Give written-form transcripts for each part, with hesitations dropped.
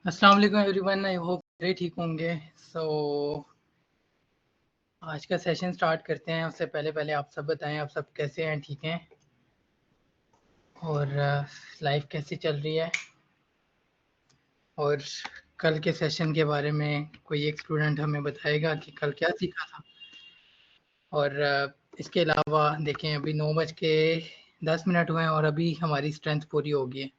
अस्सलाम वालेकुम everyone, I hope very ठीक होंगे। सो आज का सेशन स्टार्ट करते हैं। उससे पहले आप सब बताएं, आप सब कैसे हैं? ठीक हैं? और लाइफ कैसी चल रही है? और कल के सेशन के बारे में कोई एक स्टूडेंट हमें बताएगा कि कल क्या सीखा था। और इसके अलावा देखें, अभी 9:10 हुए हैं और अभी हमारी स्ट्रेंथ पूरी हो गई है।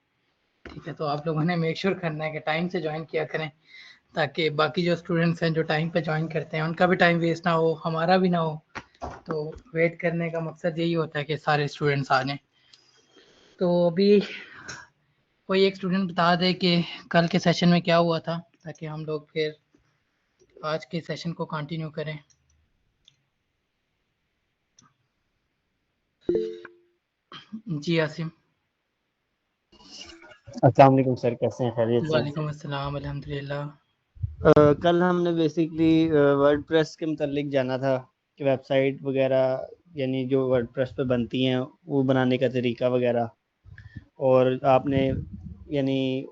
ठीक है, तो आप लोगों ने मेक श्योर करना है कि टाइम से ज्वाइन किया करें, ताकि बाकी जो स्टूडेंट्स हैं जो टाइम पे ज्वाइन करते हैं उनका भी टाइम वेस्ट ना हो, हमारा भी ना हो। तो वेट करने का मकसद यही होता है कि सारे स्टूडेंट्स आ जाएं। तो अभी कोई एक स्टूडेंट बता दे कि कल के सेशन में क्या हुआ था, ताकि हम लोग फिर आज के सेशन को कंटिन्यू करें। जी आसिम। अस्सलाम वालेकुम सर, कैसे हैं? खैरियत से? वालेकुम अस्सलाम, अल्हम्दुलिल्लाह। कल हमने बेसिकली वर्डप्रेस के मतलब जाना था कि वेबसाइट वगैरह, यानी जो वर्डप्रेस पे बनती हैं वो बनाने का तरीका वगैरह, और आपने यानी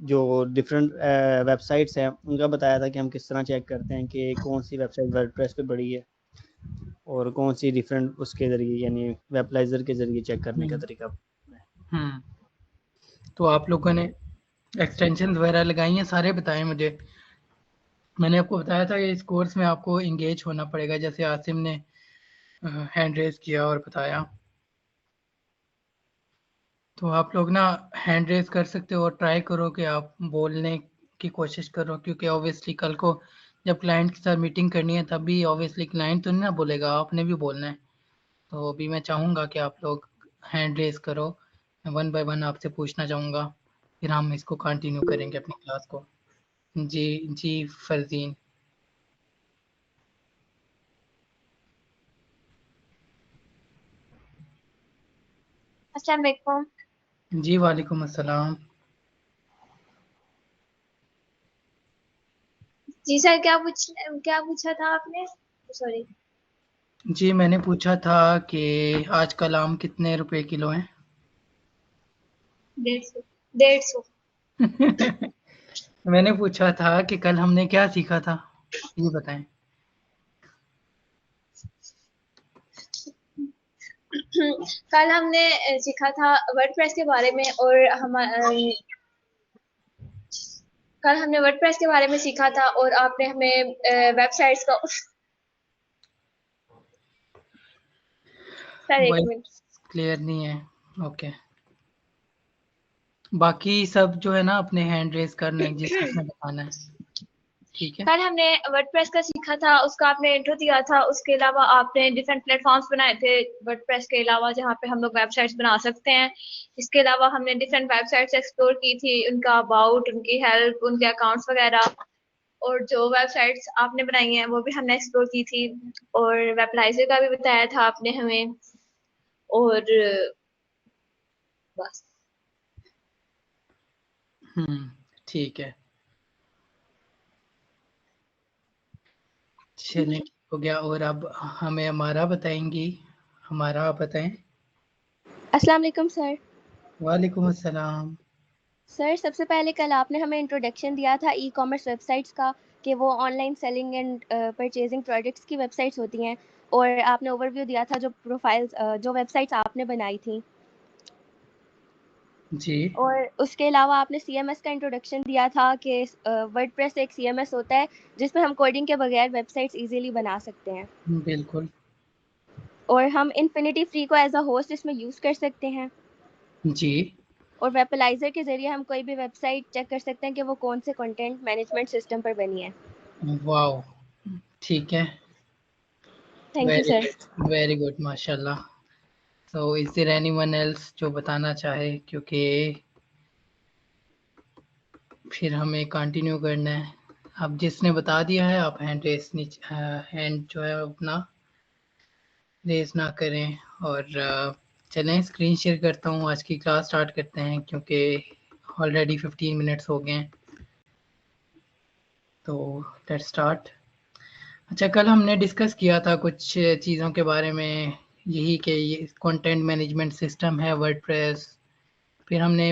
जो डिफरेंट वेबसाइट्स हैं उनका बताया था कि हम किस तरह चेक करते हैं कि कौन सी वेबसाइट वर्डप्रेस पे बड़ी है और कौन सी डिफरेंट उसके ज़रिए यानी वेबलाइजर के ज़रिए चेक करने का तरीका। तो आप लोगों ने एक्सटेंशन वगैरह लगाई हैं? सारे बताएं मुझे। मैंने आपको बताया था कि इस कोर्स में आपको इंगेज होना पड़ेगा, जैसे आसिम ने हैंड रेज किया और बताया। तो आप लोग ना हैंड रेज कर सकते हो और ट्राई करो कि आप बोलने की कोशिश करो, क्योंकि ऑब्वियसली कल को जब क्लाइंट के साथ मीटिंग करनी है तब भी ऑब्वियसली क्लाइंट तो नहीं ना बोलेगा, आपने भी बोलना है। तो अभी मैं चाहूँगा कि आप लोग हैंड रेज करो, मैं वन बाय वन आपसे पूछना चाहूँगा, फिर हम इसको कंटिन्यू करेंगे अपनी क्लास को। जी जी फरजीन। अस्सलाम वालेकुम। जी वालेकुम अस्सलाम। जी सर, क्या पूछा था आपने? सॉरी। जी मैंने पूछा था कि आजकल आम कितने रुपए किलो हैं? 150। मैंने पूछा था कि कल हमने क्या सीखा था, ये बताएं। कल हमने सीखा था वर्डप्रेस के बारे में, और कल हमने वर्डप्रेस के बारे में सीखा था, और आपने हमें वेबसाइट्स का सर एक मिनट। क्लियर नहीं है? ओके। बाकी सब जो है ना अपने हैंड रेज कर लें जिस जिसने बताना है। ठीक है। कल हमने वर्डप्रेस का सीखा था, उसका आपने इंट्रो दिया था। उसके अलावा आपने डिफरेंट प्लेटफॉर्म्स बनाए थे वर्डप्रेस के अलावा, जहाँ पे हम लोग वेबसाइट्स बना सकते हैं। इसके अलावा हमने डिफरेंट वेबसाइट्स एक्सप्लोर की थी, उनका अबाउट, उनकी हेल्प, उनके अकाउंट्स वगैरह। और जो वेबसाइट्स आपने बनाई हैं वो भी हमने एक्सप्लोर की थी, और वेबलाइजर का भी बताया था आपने हमें। और बस। ठीक है, चलें, ठीक हो गया। और अब हमें हमारा बताएंगी, हमारा आप बताएं। अस्सलाम वालेकुम सर। वालेकुम अस्सलाम। सर सबसे पहले कल आपने हमें इंट्रोडक्शन दिया था ई कॉमर्स वेबसाइट्स का, कि वो online selling and purchasing products की वेबसाइट्स होती हैं, और आपने ओवरव्यू दिया था जो प्रोफाइल्स जो वेबसाइट्स आपने बनाई थी। जी। और उसके अलावा आपने सीएमएस का इंट्रोडक्शन दिया था कि वर्डप्रेस एक सीएमएस होता है जिसमें हम कोडिंग के बगैर वेबसाइट्स इजीली बना सकते हैं, बिल्कुल। और हम इन्फिनिटी फ्री को एज अ होस्ट इसमें यूज़ कर सकते हैं। जी। और वेबलाइजर के ज़रिए हम कोई भी वेबसाइट चेक कर सकते हैं कि वो कौन से कंटेंट मैनेजमेंट सिस्टम पर बनी है। वाओ, ठीक है। Thank you sir. Very good, माशाल्लाह। तो इज देयर एनीवन एल्स जो बताना चाहे, क्योंकि फिर हमें कंटिन्यू करना है। अब जिसने बता दिया है आप हैंड रेस नीचे हैंड जो है अपना रेस ना करें। और चलें स्क्रीन शेयर करता हूँ, आज की क्लास स्टार्ट करते हैं क्योंकि ऑलरेडी 15 मिनट्स हो गए हैं। तो लेट्स स्टार्ट। अच्छा, कल हमने डिस्कस किया था कुछ चीज़ों के बारे में, यही कि ये कंटेंट मैनेजमेंट सिस्टम है वर्डप्रेस। फिर हमने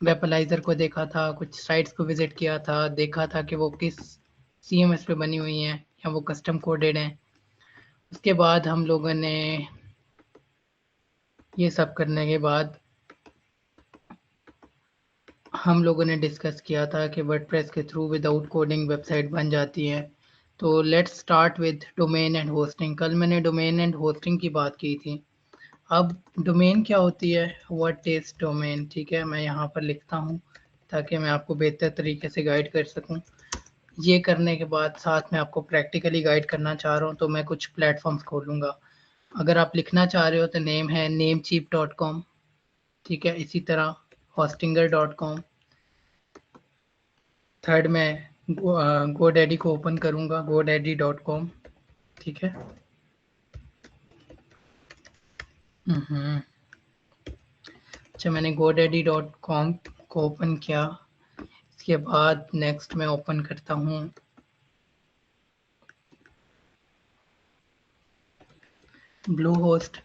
वेबलाइजर को देखा था, कुछ साइट्स को विजिट किया था, देखा था कि वो किस CMS पे बनी हुई हैं या वो कस्टम कोडेड हैं। उसके बाद हम लोगों ने ये सब करने के बाद हम लोगों ने डिस्कस किया था कि वर्डप्रेस के थ्रू विदाउट कोडिंग वेबसाइट बन जाती है। तो let's start with domain and hosting. कल मैंने डोमेन एंड होस्टिंग की बात की थी। अब डोमेन क्या होती है, व्हाट इज डोमेन, ठीक है, मैं यहाँ पर लिखता हूँ ताकि मैं आपको बेहतर तरीके से गाइड कर सकूँ। ये करने के बाद साथ में आपको प्रैक्टिकली गाइड करना चाह रहा हूँ तो मैं कुछ प्लेटफॉर्म्स खोलूँगा। अगर आप लिखना चाह रहे हो तो नेम है namecheap.com, ठीक है, इसी तरह hostinger.com। थर्ड में GoDaddy को ओपन करूँगा, godaddy.com, ठीक है। अच्छा, मैंने godaddy.com को ओपन किया। इसके बाद नेक्स्ट मैं ओपन करता हूँ ब्लूहोस्ट,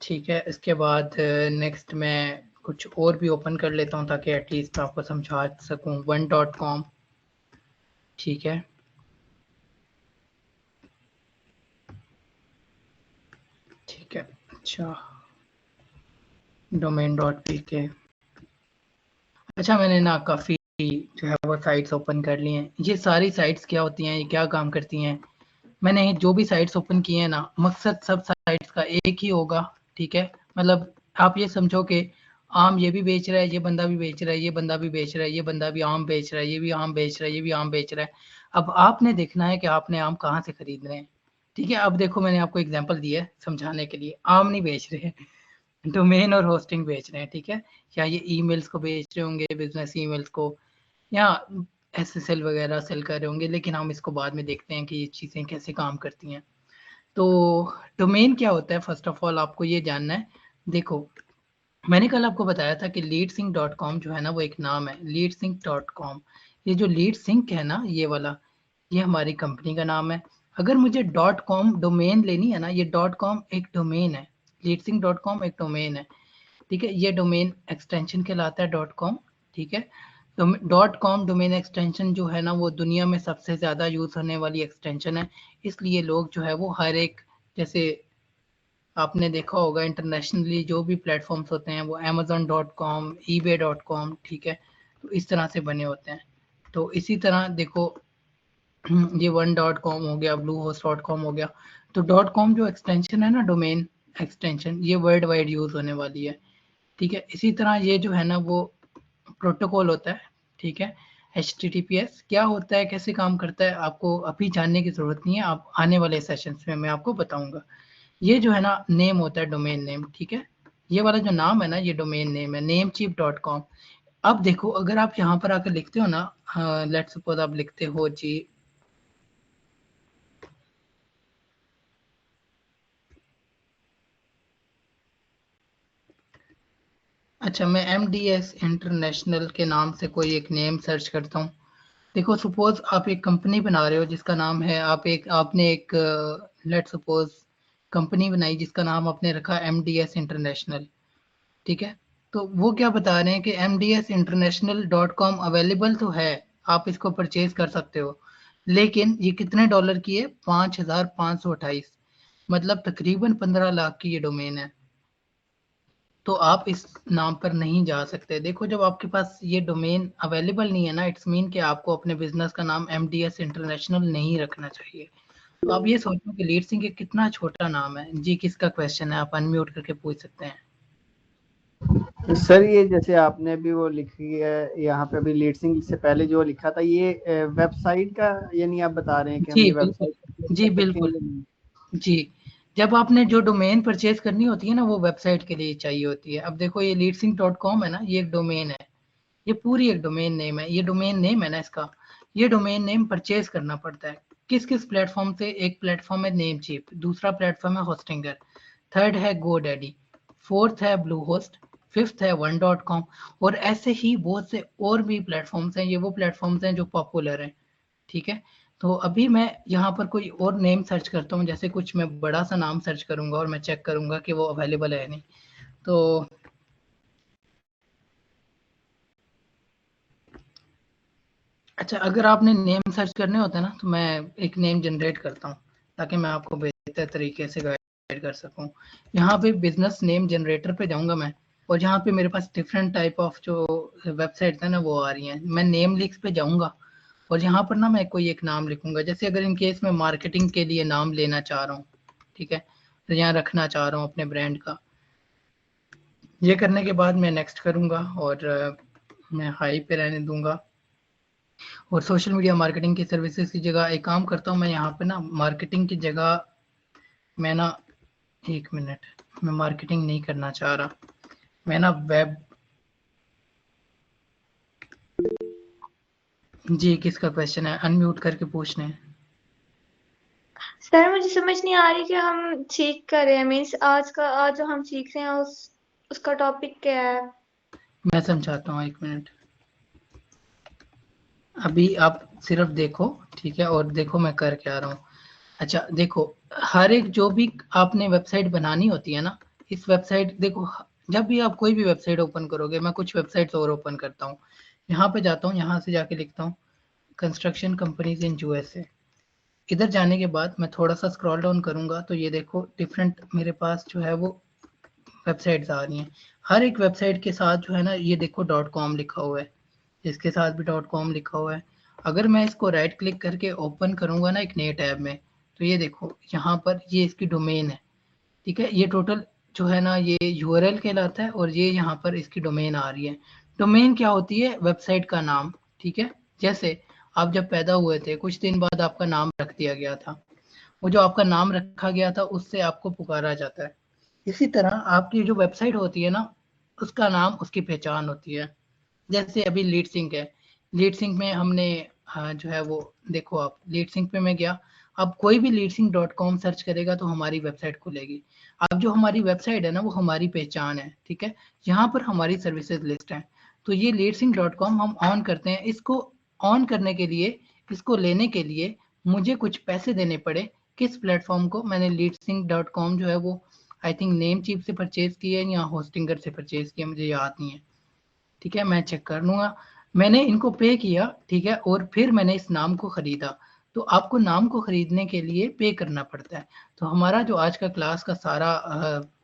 ठीक है। इसके बाद नेक्स्ट मैं कुछ और भी ओपन कर लेता हूँ ताकि एटलीस्ट आपको समझा सकूँ। one.com, ठीक है। ठीक है, अच्छा, domain.pk। अच्छा, मैंने ना काफ़ी जो है वो साइट्स ओपन कर ली हैं। ये सारी साइट्स क्या होती हैं, ये क्या काम करती हैं, मैंने जो भी साइट्स ओपन किए हैं ना, मकसद सब साइट्स का एक ही होगा, ठीक है। मतलब आप ये समझो कि आम ये भी बेच रहा है, ये बंदा भी बेच रहा है, ये बंदा भी बेच रहा है, ये बंदा भी आम बेच रहा है, ये भी आम बेच रहा है, ये भी आम बेच रहा है। अब आपने देखना है कि आपने आम कहाँ से खरीद रहे हैं, ठीक है। अब देखो, मैंने आपको एग्जांपल दिया है समझाने के लिए। आम नहीं बेच रहे हैं, डोमेन और होस्टिंग बेच रहे हैं, ठीक है। या ये ईमेल्स को बेच रहे होंगे, बिजनेस ईमेल्स को, या SSL वगैरह सेल कर रहे होंगे, लेकिन हम इसको बाद में देखते हैं कि ये चीज़ें कैसे काम करती हैं। तो डोमेन क्या होता है, फर्स्ट ऑफ ऑल आपको ये जानना है। देखो, मैंने कल आपको बताया था कि leadsync.com जो है ना वो एक नाम है, leadsync.com। ये जो leadsync है ना, ये वाला, ये हमारी कंपनी का नाम है। अगर मुझे .com डोमेन लेनी है ना, ये .com एक डोमेन है, leadsync.com एक डोमेन है, ठीक है। ये डोमेन एक्सटेंशन कहलाता है .com, ठीक है। तो .com डोमेन एक्सटेंशन जो है ना वो दुनिया में सबसे ज़्यादा यूज़ होने वाली एक्सटेंशन है। इसलिए लोग जो है वो हर एक, जैसे आपने देखा होगा इंटरनेशनली जो भी प्लेटफॉर्म्स होते हैं वो amazon.com, ebay.com, ठीक है, तो इस तरह से बने होते हैं। तो इसी तरह देखो, ये one.com हो गया, bluehost.com हो गया। तो .com जो एक्सटेंशन है ना, डोमेन एक्सटेंशन, ये वर्ल्ड वाइड यूज़ होने वाली है, ठीक है। इसी तरह ये जो है ना वो प्रोटोकॉल होता है, ठीक है। HTTPS क्या होता है, कैसे काम करता है, आपको अभी जानने की ज़रूरत नहीं है, आप आने वाले सेशंस में मैं आपको बताऊंगा। ये जो है ना नेम होता है, डोमेन नेम, ठीक है। ये वाला जो नाम है ना, ये डोमेन नेम है, namecheap.com। अब देखो, अगर आप यहाँ पर आकर लिखते हो ना, लेट्स सपोज आप लिखते हो जी, अच्छा, मैं MDS इंटरनेशनल के नाम से कोई एक नेम सर्च करता हूँ। देखो, सपोज आप एक कंपनी बना रहे हो जिसका नाम है, आपने एक लेट्स सपोज कंपनी बनाई जिसका नाम आपने रखा MDS इंटरनेशनल, ठीक है। तो वो क्या बता रहे हैं कि MDSinternational.com अवेलेबल तो है, आप इसको परचेज कर सकते हो, लेकिन ये कितने डॉलर की है, 5,528, मतलब तकरीबन 15 लाख की ये डोमेन है। तो आप इस नाम पर नहीं जा सकते। देखो, जब आपके पास ये डोमेन अवेलेबल नहीं है ना, इट्स मीन कि आपको अपने बिजनेस का नाम MDS इंटरनेशनल नहीं रखना चाहिए। तो आप ये सोचो कि लीड सिंह कितना छोटा नाम है जी। किसका क्वेश्चन है, आप अनम्यूट करके पूछ सकते हैं। सर, ये जैसे आपने अभी वो लिखी है यहाँ पे, अभी लीडसिंग से पहले जो लिखा था, ये वेबसाइट का, यानी आप बता रहे हैं कि हम जी ये बिल्कुल, वेबसाइट जी कर सकते बिल्कुल, हैं? जी। जब आपने जो डोमेन परचेज करनी होती है ना, वो वेबसाइट के लिए चाहिए होती है। अब देखो, ये leadsync.com है ना, ये एक डोमेन है, ये पूरी एक डोमेन नेम है, ये डोमेन नेम है ना इसका, ये डोमेन नेम परचेज करना पड़ता है किस किस प्लेटफॉर्म से। एक प्लेटफॉर्म है नेमचीप, दूसरा प्लेटफॉर्म है होस्टिंगर, थर्ड है GoDaddy, फोर्थ है ब्लूहोस्ट, फिफ्थ है one.com, और ऐसे ही बहुत से और भी प्लेटफॉर्म्स हैं। ये वो प्लेटफॉर्म्स हैं जो पॉपुलर हैं, ठीक है। तो अभी मैं यहाँ पर कोई और नेम सर्च करता हूँ, जैसे कुछ मैं बड़ा सा नाम सर्च करूंगा और मैं चेक करूंगा कि वो अवेलेबल है नहीं। तो अच्छा, अगर आपने नेम सर्च करने होते हैं ना, तो मैं एक नेम जनरेट करता हूँ ताकि मैं आपको बेहतर तरीके से गाइड कर सकूँ। यहाँ पे बिजनेस नेम जनरेटर पे जाऊँगा मैं, और यहाँ पे मेरे पास डिफरेंट टाइप ऑफ जो वेबसाइट है ना वो आ रही हैं। मैं नेम लिस्ट पे जाऊँगा और यहाँ पर ना मैं कोई एक नाम लिखूंगा। जैसे अगर इन केस मैं मार्केटिंग के लिए नाम लेना चाह रहा हूँ, ठीक है, तो यहाँ रखना चाह रहा हूँ अपने ब्रांड का। ये करने के बाद मैं नेक्स्ट करूँगा और मैं हाई पे रहने दूंगा। और सोशल मीडिया मार्केटिंग की सर्विसेज की जगह एक काम करता हूँ मैं, यहाँ पे ना मार्केटिंग की जगह मैं ना, एक मिनट, मैं मार्केटिंग नहीं करना चाह रहा, मैं ना वेब। जी, किसका क्वेश्चन है? अनम्यूट करके पूछने हैं। सर मुझे समझ नहीं आ रही कि हम सीख कर रहे हैं, मीन्स आज जो हम सीख रहे हैं उसका टॉपिक क्या है? मैं समझाता हूँ, एक मिनट। अभी आप सिर्फ देखो, ठीक है, और देखो मैं कर क्या रहा हूँ। अच्छा देखो, हर एक जो भी आपने वेबसाइट बनानी होती है ना, इस वेबसाइट देखो, जब भी आप कोई भी वेबसाइट ओपन करोगे, मैं कुछ वेबसाइट्स और ओपन करता हूँ, यहाँ पे जाता हूँ, यहाँ से जाके लिखता हूँ कंस्ट्रक्शन कंपनीज इन यूएसए। इधर जाने के बाद मैं थोड़ा सा स्क्रॉल डाउन करूंगा तो ये देखो डिफरेंट मेरे पास जो है वो वेबसाइट्स आ रही हैं। हर एक वेबसाइट के साथ जो है ना, ये देखो .com लिखा हुआ है, इसके साथ भी .com लिखा हुआ है। अगर मैं इसको राइट क्लिक करके ओपन करूंगा ना एक नए टैब में, तो ये देखो यहाँ पर ये इसकी डोमेन है, ठीक है। ये टोटल जो है ना ये यूआरएल कहलाता है, और ये यहाँ पर इसकी डोमेन आ रही है। डोमेन क्या होती है? वेबसाइट का नाम, ठीक है। जैसे आप जब पैदा हुए थे कुछ दिन बाद आपका नाम रख दिया गया था, वो जो आपका नाम रखा गया था उससे आपको पुकारा जाता है। इसी तरह आपकी जो वेबसाइट होती है ना, उसका नाम उसकी पहचान होती है। जैसे अभी लीड सिंक है, लीड सिंक में हमने जो है वो देखो, आप लीड सिंक पे मैं गया, अब कोई भी leadsync.com सर्च करेगा तो हमारी वेबसाइट खुलेगी। अब जो हमारी वेबसाइट है ना वो हमारी पहचान है, ठीक है। यहाँ पर हमारी सर्विसेज लिस्ट है। तो ये leadsync.com हम ऑन करते हैं। इसको ऑन करने के लिए, इसको लेने के लिए मुझे कुछ पैसे देने पड़े। किस प्लेटफॉर्म को? मैंने leadsync.com जो है वो आई थिंक नेम चीप से परचेज किया है या होस्टिंगर से परचेज किया, मुझे याद नहीं है, ठीक है, मैं चेक कर लूंगा। मैंने इनको पे किया, ठीक है, और फिर मैंने इस नाम को खरीदा। तो आपको नाम को खरीदने के लिए पे करना पड़ता है। तो हमारा जो आज का क्लास का सारा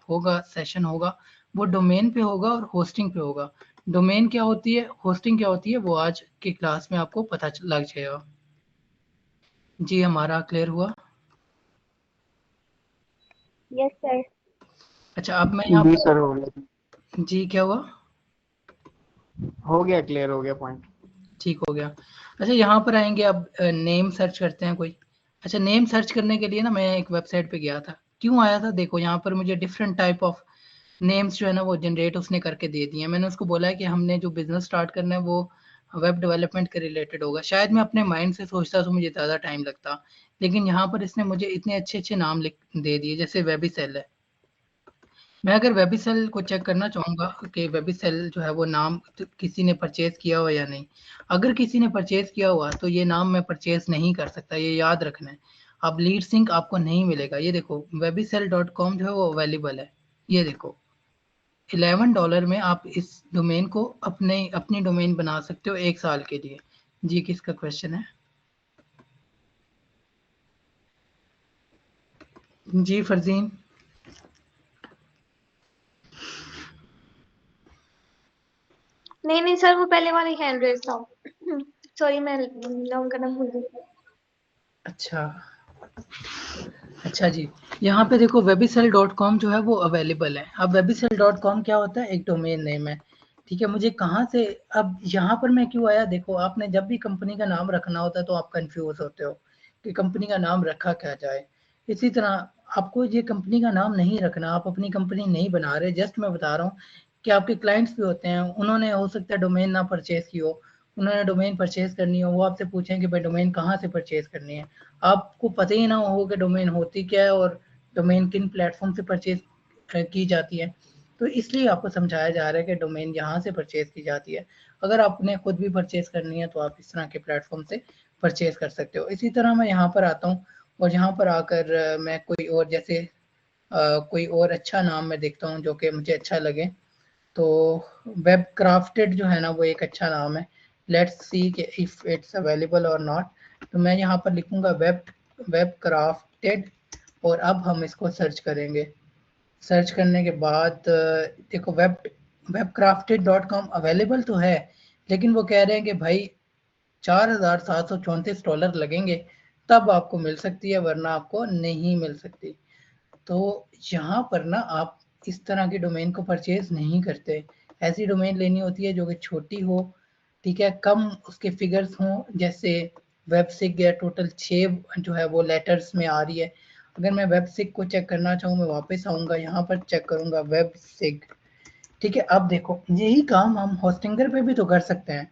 होगा, सेशन होगा, वो डोमेन पे होगा और होस्टिंग पे होगा। डोमेन क्या होती है, होस्टिंग क्या होती है, वो आज की क्लास में आपको पता लग जाएगा। जी, हमारा क्लियर हुआ? Yes sir. अच्छा, अब मैं यहाँ जी पर, सर हो गया, जी क्या हुआ? हो गया, क्लियर हो गया पॉइंट। ठीक हो गया। अच्छा, यहाँ पर आएंगे, अब नेम सर्च करते हैं कोई। अच्छा, नेम सर्च करने के लिए ना मैं एक वेबसाइट पे गया था। क्यों आया था? देखो यहाँ पर मुझे डिफरेंट टाइप ऑफ नेम्स जो है ना वो जनरेट उसने करके दे दिए। मैंने उसको बोला है कि हमने जो बिजनेस स्टार्ट करना है वो वेब डेवलपमेंट के रिलेटेड होगा। शायद मैं अपने माइंड से सोचता तो मुझे ज़्यादा टाइम लगता, लेकिन यहाँ पर इसने मुझे इतने अच्छे अच्छे नाम लिख दे दिए। जैसे वेबिसेल है, मैं अगर वेबिसेल को चेक करना चाहूँगा कि वेबिसेल जो है वो नाम किसी ने परचेज किया हो या नहीं। अगर किसी ने परचेज किया हुआ तो ये नाम मैं परचेज नहीं कर सकता, ये याद रखना है। अब लीड सिंक आपको नहीं मिलेगा। ये देखो webicelL.com जो है वो अवेलेबल है। ये देखो $11 में आप इस डोमेन को अपनी डोमेन बना सकते हो 1 साल के लिए। जी, किसका क्वेश्चन है? जी फरजीन। नहीं सर, वो पहले वाला ही हैंड रेज था। सॉरी, मैं नाम करना भूल गई। अच्छा अच्छा जी, यहाँ पे देखो webicelL.com जो है वो अवेलेबल है। अब webicelL.com क्या होता है? एक डोमेन नेम है, ठीक है। मुझे कहाँ से, अब यहाँ पर मैं क्यों आया? देखो, आपने जब भी कंपनी का नाम रखना होता है तो आप कंफ्यूज होते हो कि कंपनी का नाम रखा क्या जाए। इसी तरह आपको ये कंपनी का नाम नहीं रखना, आप अपनी कंपनी नहीं बना रहे। जस्ट मैं बता रहा हूँ कि आपके क्लाइंट्स भी होते हैं, उन्होंने हो सकता है डोमेन ना परचेज की हो, उन्होंने डोमेन परचेज करनी हो, वो आपसे पूछें कि भाई डोमेन कहाँ से परचेज करनी है। आपको पता ही ना हो कि डोमेन होती क्या है और डोमेन किन प्लेटफॉर्म से परचेज की जाती है। तो इसलिए आपको समझाया जा रहा है कि डोमेन यहाँ से परचेज की जाती है। अगर आपने खुद भी परचेज करनी है तो आप इस तरह के प्लेटफॉर्म से परचेज कर सकते हो। इसी तरह मैं यहाँ पर आता हूँ और यहाँ पर आकर मैं कोई और, जैसे कोई और अच्छा नाम मैं देखता हूँ जो कि मुझे अच्छा लगे। तो वेब क्राफ्टेड जो है ना वो एक अच्छा नाम है। लेट्स सी कि इफ इट्स अवेलेबल और नॉट। तो मैं यहाँ पर लिखूंगा वेब क्राफ्टेड और अब हम इसको सर्च करेंगे। सर्च करने के बाद देखो webcrafted.com अवेलेबल तो है, लेकिन वो कह रहे हैं कि भाई $4,734 लगेंगे तब आपको मिल सकती है, वरना आपको नहीं मिल सकती। तो यहाँ पर ना आप इस तरह की डोमेन को परचेज नहीं करते। ऐसी डोमेन लेनी होती है जो कि छोटी हो, ठीक है, कम उसके फिगर्स हों, जैसे वेबसिग या टोटल 6 जो है वो लेटर्स में आ रही है। अगर मैं वेबसिग को चेक करना चाहूँ, मैं वापस आऊँगा, यहाँ पर चेक करूँगा वेबसिग, ठीक है। अब देखो यही काम हम होस्टिंगर पे भी तो कर सकते हैं,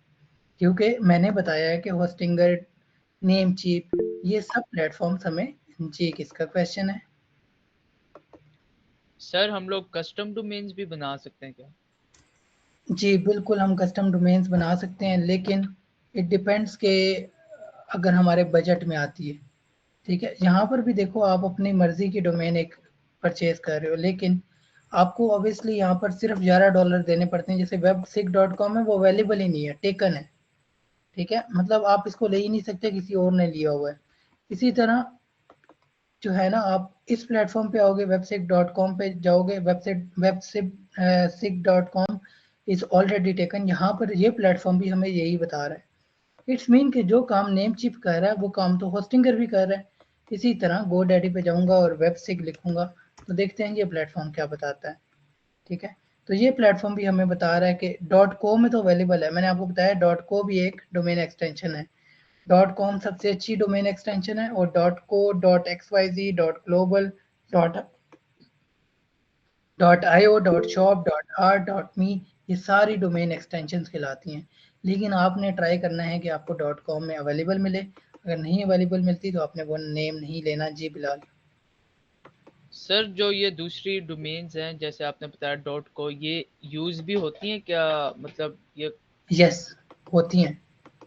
क्योंकि मैंने बताया है कि होस्टिंगर, नेमचीप, ये सब प्लेटफॉर्म्स हमें, जी किसका क्वेश्चन है? सर हम लोग कस्टम डोमेन्स भी बना सकते हैं क्या? जी बिल्कुल, हम कस्टम डोमेन्स बना सकते हैं, लेकिन इट डिपेंड्स के अगर हमारे बजट में आती है, ठीक है। यहाँ पर भी देखो आप अपनी मर्जी की डोमेन एक परचेज कर रहे हो, लेकिन आपको ऑब्वियसली यहाँ पर सिर्फ $11 देने पड़ते हैं। जैसे websic.com है, वो अवेलेबल ही नहीं है, टेकन है, ठीक है, मतलब आप इसको ले ही नहीं सकते, किसी और ने लिया हुआ है। इसी तरह जो है ना, आप इस प्लेटफॉर्म पे आओगे, websic.com पे जाओगे, websic.com इज ऑलरेडी टेकन। यहाँ पर ये प्लेटफॉर्म भी हमें यही बता रहा है। इट्स मीन कि जो काम नेमचीप कर रहा है वो काम तो होस्टिंगर भी कर रहा है। इसी तरह GoDaddy पे जाऊंगा और वेबसिग लिखूंगा, तो देखते हैं ये प्लेटफॉर्म क्या बताता है, ठीक है। तो ये प्लेटफॉर्म भी हमें बता रहा है कि .co में तो अवेलेबल है, मैंने आपको बताया .co भी एक डोमेन एक्सटेंशन है। .com सबसे अच्छी डोमेन एक्सटेंशन है, और .co, .xyz, .global, .io, .shop, .art, .me ये सारी डोमेन एक्सटेंशंस कहलाती हैं। लेकिन आपने ट्राई करना है कि आपको .com में अवेलेबल मिले। अगर नहीं अवेलेबल मिलती तो आपने वो नेम नहीं लेना। जी बिलाल। सर जो ये दूसरी डोमेन्स हैं, जैसे आपने बताया .co, ये यूज भी होती हैं क्या? मतलब ये यस, होती हैं,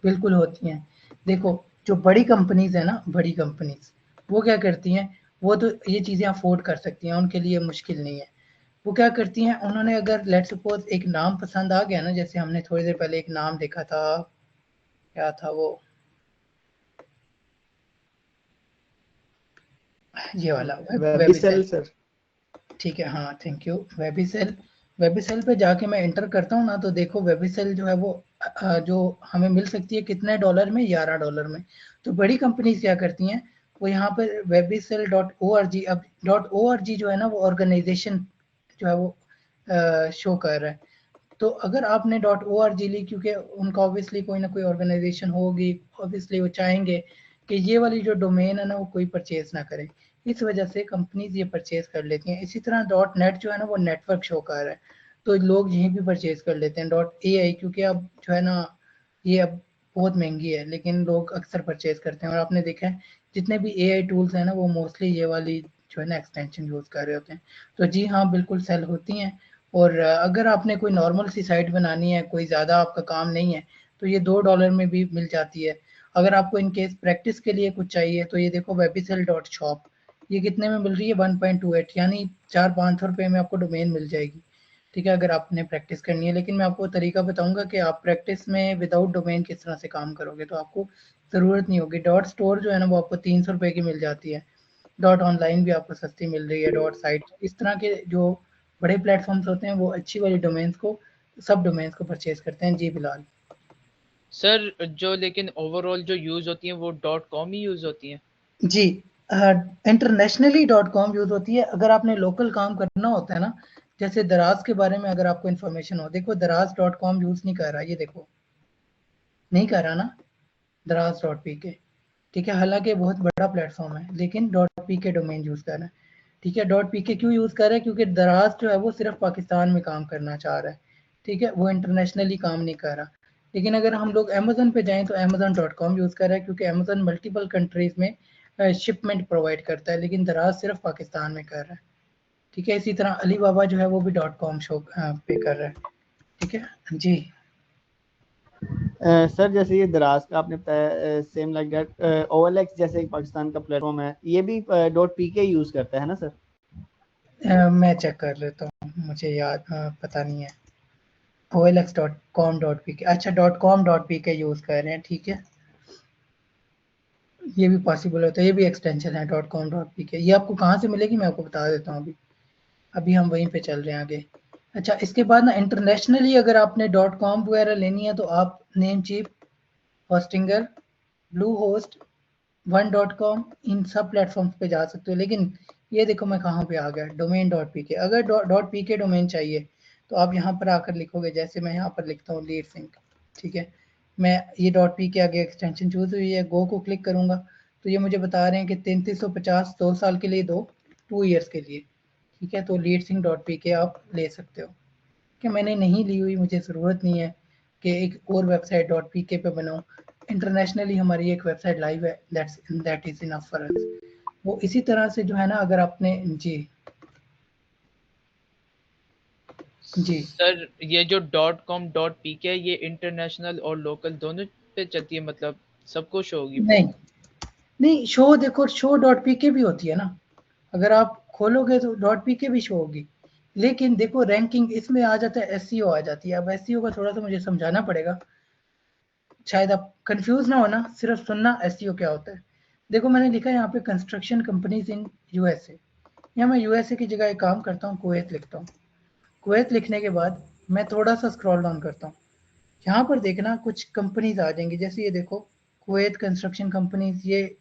बिल्कुल होती हैं। देखो जो बड़ी कंपनीज है ना, बड़ी कंपनीज वो क्या करती हैं, वो तो ये चीज़ें अफोर्ड कर सकती हैं, उनके लिए मुश्किल नहीं है। वो क्या करती हैं, उन्होंने अगर लेट सपोज एक नाम पसंद आ गया ना, जैसे हमने थोड़ी देर पहले एक नाम देखा था, क्या था वो, ये वाला वेबिसेल सर। ठीक है, हाँ थैंक यू। वेबिसेल पे जाके मैं एंटर करता हूँ ना, तो देखो वेबिसेल जो है वो जो हमें मिल सकती है कितने डॉलर में, $11 में। तो बड़ी कंपनीज क्या करती हैं, वो यहाँ पर webizel.org, अब .org जो है ना वो ऑर्गेनाइजेशन जो है वो शो कर रहा है। तो अगर आपने .org ली, क्योंकि उनका ऑब्वियसली कोई ना कोई ऑर्गेनाइजेशन होगी, ऑब्वियसली वो चाहेंगे कि ये वाली जो डोमेन है ना वो कोई परचेज ना करे, इस वजह से कंपनीज ये परचेज कर लेती हैं। इसी तरह .net जो है ना वो नेटवर्क शो कर रहा है, तो लोग यहीं भी परचेज कर लेते हैं। .ai क्योंकि अब जो है ना ये अब बहुत महंगी है, लेकिन लोग अक्सर परचेज करते हैं। और आपने देखा है जितने भी AI टूल्स हैं ना वो मोस्टली ये वाली जो है ना एक्सटेंशन यूज कर रहे होते हैं। तो जी हाँ बिल्कुल सेल होती हैं। और अगर आपने कोई नॉर्मल सी साइट बनानी है, कोई ज़्यादा आपका काम नहीं है, तो ये $2 में भी मिल जाती है। अगर आपको इन केस प्रैक्टिस के लिए कुछ चाहिए, तो ये देखो webizel.shop, ये कितने में मिल रही है, 1.28, यानी 400-500 रुपये में आपको डोमेन मिल जाएगी, ठीक है, अगर आपने प्रैक्टिस करनी है। लेकिन मैं आपको तरीका बताऊंगा कि आप प्रैक्टिस में विदाउट डोमेन किस तरह से काम करोगे, तो आपको ज़रूरत नहीं होगी। .store जो है ना वो आपको 300 रुपये की मिल जाती है। .online भी आपको सस्ती मिल रही है। .site, इस तरह के जो बड़े प्लेटफॉर्म्स होते हैं वो अच्छी वाली डोमेन्स को, सब डोमेन्स को परचेज करते हैं। जी बिलाल। सर जो लेकिन ओवरऑल जो यूज होती हैं वो .com ही यूज होती हैं? जी इंटरनेशनली .com यूज होती है। अगर आपने लोकल काम करना होता है ना, जैसे दराज के बारे में अगर आपको इन्फॉर्मेशन हो, देखो दराज.com यूज नहीं कर रहा, ये देखो नहीं कर रहा ना, दराज.pk, ठीक है, हालांकि बहुत बड़ा प्लेटफॉर्म है, लेकिन .pk डोमेन यूज कर रहा है, ठीक है। .pk क्यों यूज कर रहा है, क्योंकि दराज जो है वो सिर्फ पाकिस्तान में काम करना चाह रहा है, ठीक है, वो इंटरनेशनली काम नहीं कर रहा। लेकिन अगर हम लोग अमेजन पे जाएं तो amazon.com यूज कर रहा है, क्योंकि अमेजन मल्टीपल कंट्रीज में शिपमेंट प्रोवाइड करता है, लेकिन दराज सिर्फ पाकिस्तान में कर रहा है, ठीक है। इसी तरह अली बाबा जो है वो भी .com शो पे कर रहा है, ठीक है जी। सर जैसे ये दराज का आपने बताया, सेम लाइक दैट OLX जैसे पाकिस्तान का प्लेटफॉर्म है, ये भी .pk यूज करता है ना सर? मैं चेक कर लेता हूँ, मुझे याद पता नहीं है। olx.com.pk, अच्छा .com.pk यूज कर रहे हैं, ठीक है, ये भी पॉसिबल होता है, ये भी एक्सटेंशन है .com.pk। ये आपको कहाँ से मिलेगी मैं आपको बता देता हूँ, अभी हम वहीं पे चल रहे हैं आगे। अच्छा, इसके बाद ना इंटरनेशनली अगर आपने .com वगैरह लेनी है तो आप Namecheap, Hostinger, Bluehost, one.com इन सब प्लेटफॉर्म्स पे जा सकते हो। लेकिन ये देखो मैं कहाँ पे आ गया, domain.pk। अगर .pk डोमेन चाहिए तो आप यहाँ पर आकर लिखोगे, जैसे मैं यहाँ पर लिखता हूँ लीड सिंक, ठीक है, मैं ये .pk आगे एक्सटेंशन चूज हुई है, गो को क्लिक करूंगा तो ये मुझे बता रहे हैं कि 3350 2 साल के लिए दो, 2 ईयर्स के लिए, ठीक है। तो लीड सिंक .pk आप ले सकते हो, कि मैंने नहीं ली हुई, मुझे ज़रूरत नहीं है कि एक और वेबसाइट .pk पे बनाऊँ। इंटरनेशनली हमारी एक वेबसाइट लाइव है, that is enough for us. वो इसी तरह से जो है ना, अगर आपने जी जी सर ये जो .com.pk ये इंटरनेशनल और लोकल दोनों पे चलती है, मतलब सबको शो होगी? नहीं नहीं, शो देखो, शो .pk भी होती है ना, अगर आप खोलोगे तो .pk भी शो होगी। लेकिन देखो रैंकिंग इसमें आ जाता है, एसईओ आ जाती है। अब एसईओ का थोड़ा सा मुझे समझाना पड़ेगा, शायद आप कंफ्यूज ना होना, सिर्फ सुनना एसईओ क्या होता है। देखो मैंने लिखा है यहाँ पे कंस्ट्रक्शन कंपनीज इन यूएसए, या मैं यूएसए की जगह एक काम करता हूँ, कुवैत लिखता हूँ। कुवैत लिखने के बाद मैं थोड़ा सा स्क्रॉल डाउन करता हूँ, यहाँ पर देखना कुछ कंपनीज आ जाएंगी, जैसे ये देखो कुवैत कंस्ट्रक्शन कंपनीज, ये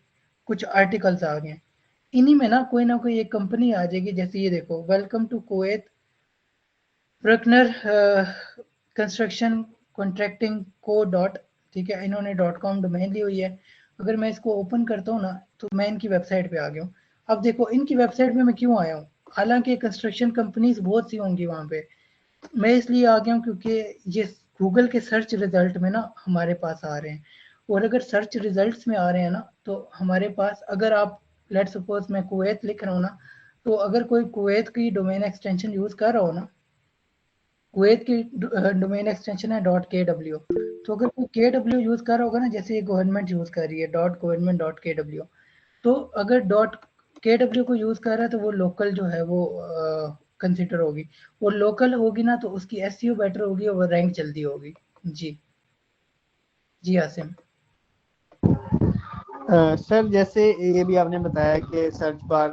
कुछ आर्टिकल्स आ गए हैं। इन्हीं में ना कोई एक कंपनी आ जाएगी, जैसे ये देखो वेलकम टू कुवैत ब्रकनर कंस्ट्रक्शन कॉन्ट्रैक्टिंग को डॉट, ठीक है, इन्होंने .com डोमेन ली हुई है। अगर मैं इसको ओपन करता हूँ ना तो मैं इनकी वेबसाइट पे आ गया हूँ। अब देखो इनकी वेबसाइट पे मैं क्यों आया हूँ, हालांकि कंस्ट्रक्शन कंपनीज बहुत सी होंगी वहाँ पे, मैं इसलिए आ गया हूँ क्योंकि ये गूगल के सर्च रिजल्ट में ना हमारे पास आ रहे हैं। और अगर सर्च रिजल्ट्स में आ रहे हैं ना तो हमारे पास, अगर आप लेट्स सपोज मैं कुवैत लिख रहा हूँ ना, तो अगर कोई कुवैत की डोमेन एक्सटेंशन यूज कर रहा हो ना, कुवैत की डोमेन एक्सटेंशन है .kw, तो अगर कोई kw यूज कर रहा होगा ना, जैसे ये गवर्नमेंट यूज कर रही है .government.kw, तो अगर .kw को यूज कर रहा है तो वो लोकल जो है वो कंसिडर होगी। वो लोकल होगी ना तो उसकी एसईओ बेटर होगी और रैंक जल्दी होगी। जी जी आसिम। सर जैसे ये भी आपने बताया कि सर्च बार